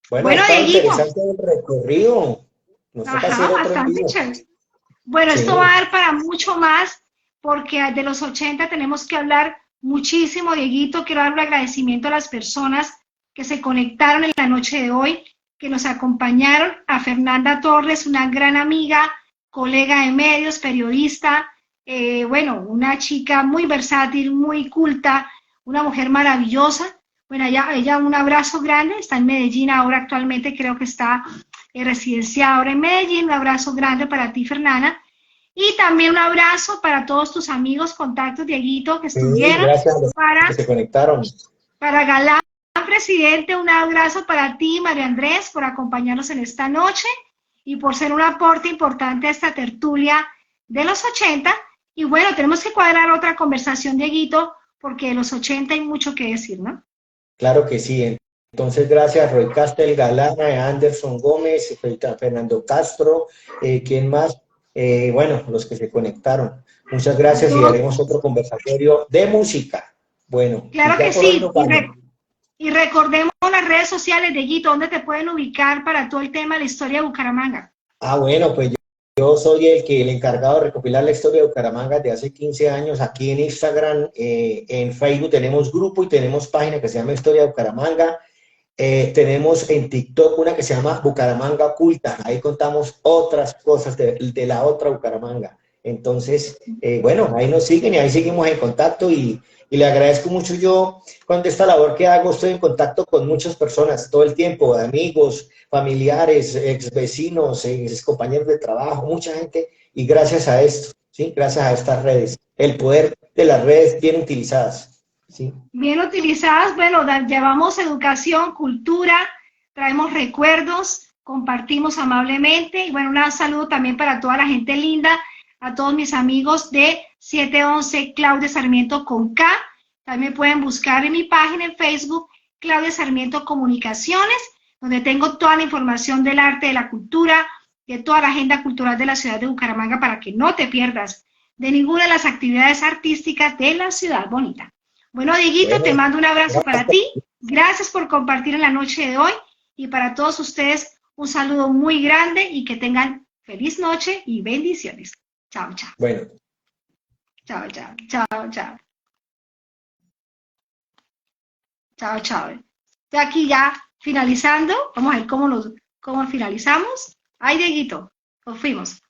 Bueno, ha Bueno, estado Dieguito. interesante el recorrido. Nos toca hacer Ajá, otro en bastante vivo. chévere. Bueno, Sí, esto va a dar para mucho más, porque de los 80 tenemos que hablar muchísimo, Dieguito. Quiero dar un agradecimiento a las personas que se conectaron en la noche de hoy, que nos acompañaron, a Fernanda Torres, una gran amiga, colega de medios, periodista, bueno, una chica muy versátil, muy culta, una mujer maravillosa. Bueno, ella un abrazo grande, está en Medellín ahora actualmente, creo que está residenciada ahora en Medellín. Un abrazo grande para ti, Fernanda. Y también un abrazo para todos tus amigos, contactos, Dieguito, que sí, estuvieron, gracias a los que para, se conectaron. para Galán, presidente, un abrazo para ti, María Andrés, por acompañarnos en esta noche y por ser un aporte importante a esta tertulia de los 80. Y bueno, tenemos que cuadrar otra conversación, Dieguito, porque de los 80 hay mucho que decir, ¿no? Claro que sí. Entonces, gracias a Roy Castel Galán, a Anderson Gómez, a Fernando Castro, ¿quién más? Bueno, los que se conectaron. Muchas gracias y haremos otro conversatorio de música. Bueno, y Claro ya que por hoy sí. nos vamos. Y recordemos las redes sociales de Guito, donde te pueden ubicar para todo el tema de la historia de Bucaramanga. Ah, bueno, pues yo soy el encargado de recopilar la historia de Bucaramanga de hace 15 años aquí en Instagram. En Facebook tenemos grupo y tenemos página que se llama Historia de Bucaramanga. Tenemos en TikTok una que se llama Bucaramanga Oculta. Ahí contamos otras cosas de la otra Bucaramanga. Entonces, bueno, ahí nos siguen y ahí seguimos en contacto y le agradezco mucho. Yo, con esta labor que hago, estoy en contacto con muchas personas todo el tiempo, amigos, familiares, ex vecinos, ex compañeros de trabajo, mucha gente, y gracias a esto, ¿sí? Gracias a estas redes, el poder de las redes bien utilizadas, ¿sí? Bien utilizadas, bueno, llevamos educación, cultura, traemos recuerdos, compartimos amablemente y bueno, un saludo también para toda la gente linda, a todos mis amigos de 711 Claudia Sarmiento con K. También me pueden buscar en mi página en Facebook, Claudia Sarmiento Comunicaciones, donde tengo toda la información del arte, de la cultura, de toda la agenda cultural de la ciudad de Bucaramanga para que no te pierdas de ninguna de las actividades artísticas de la ciudad bonita. Bueno, Dieguito, te mando un abrazo para ti. Gracias por compartir en la noche de hoy y para todos ustedes un saludo muy grande y que tengan feliz noche y bendiciones. Chao, chao. Bueno. Chao, chao, chao, chao. Chao, chao. Estoy aquí ya finalizando. Vamos a ver cómo finalizamos. Ay, Dieguito, nos fuimos.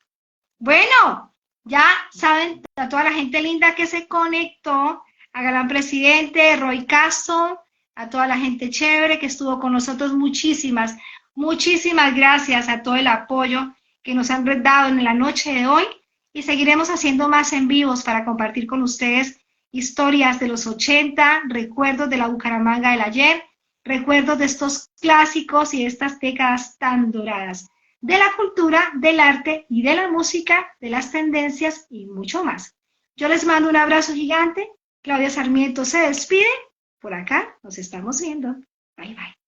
Bueno, ya saben, a toda la gente linda que se conectó, a Galán Presidente, Roy Castro, a toda la gente chévere que estuvo con nosotros, muchísimas gracias a todo el apoyo que nos han dado en la noche de hoy y seguiremos haciendo más en vivos para compartir con ustedes historias de los 80, recuerdos de la Bucaramanga del ayer, recuerdos de estos clásicos y de estas décadas tan doradas, de la cultura, del arte y de la música, de las tendencias y mucho más. Yo les mando un abrazo gigante. Claudia Sarmiento se despide. Por acá nos estamos viendo. Bye, bye.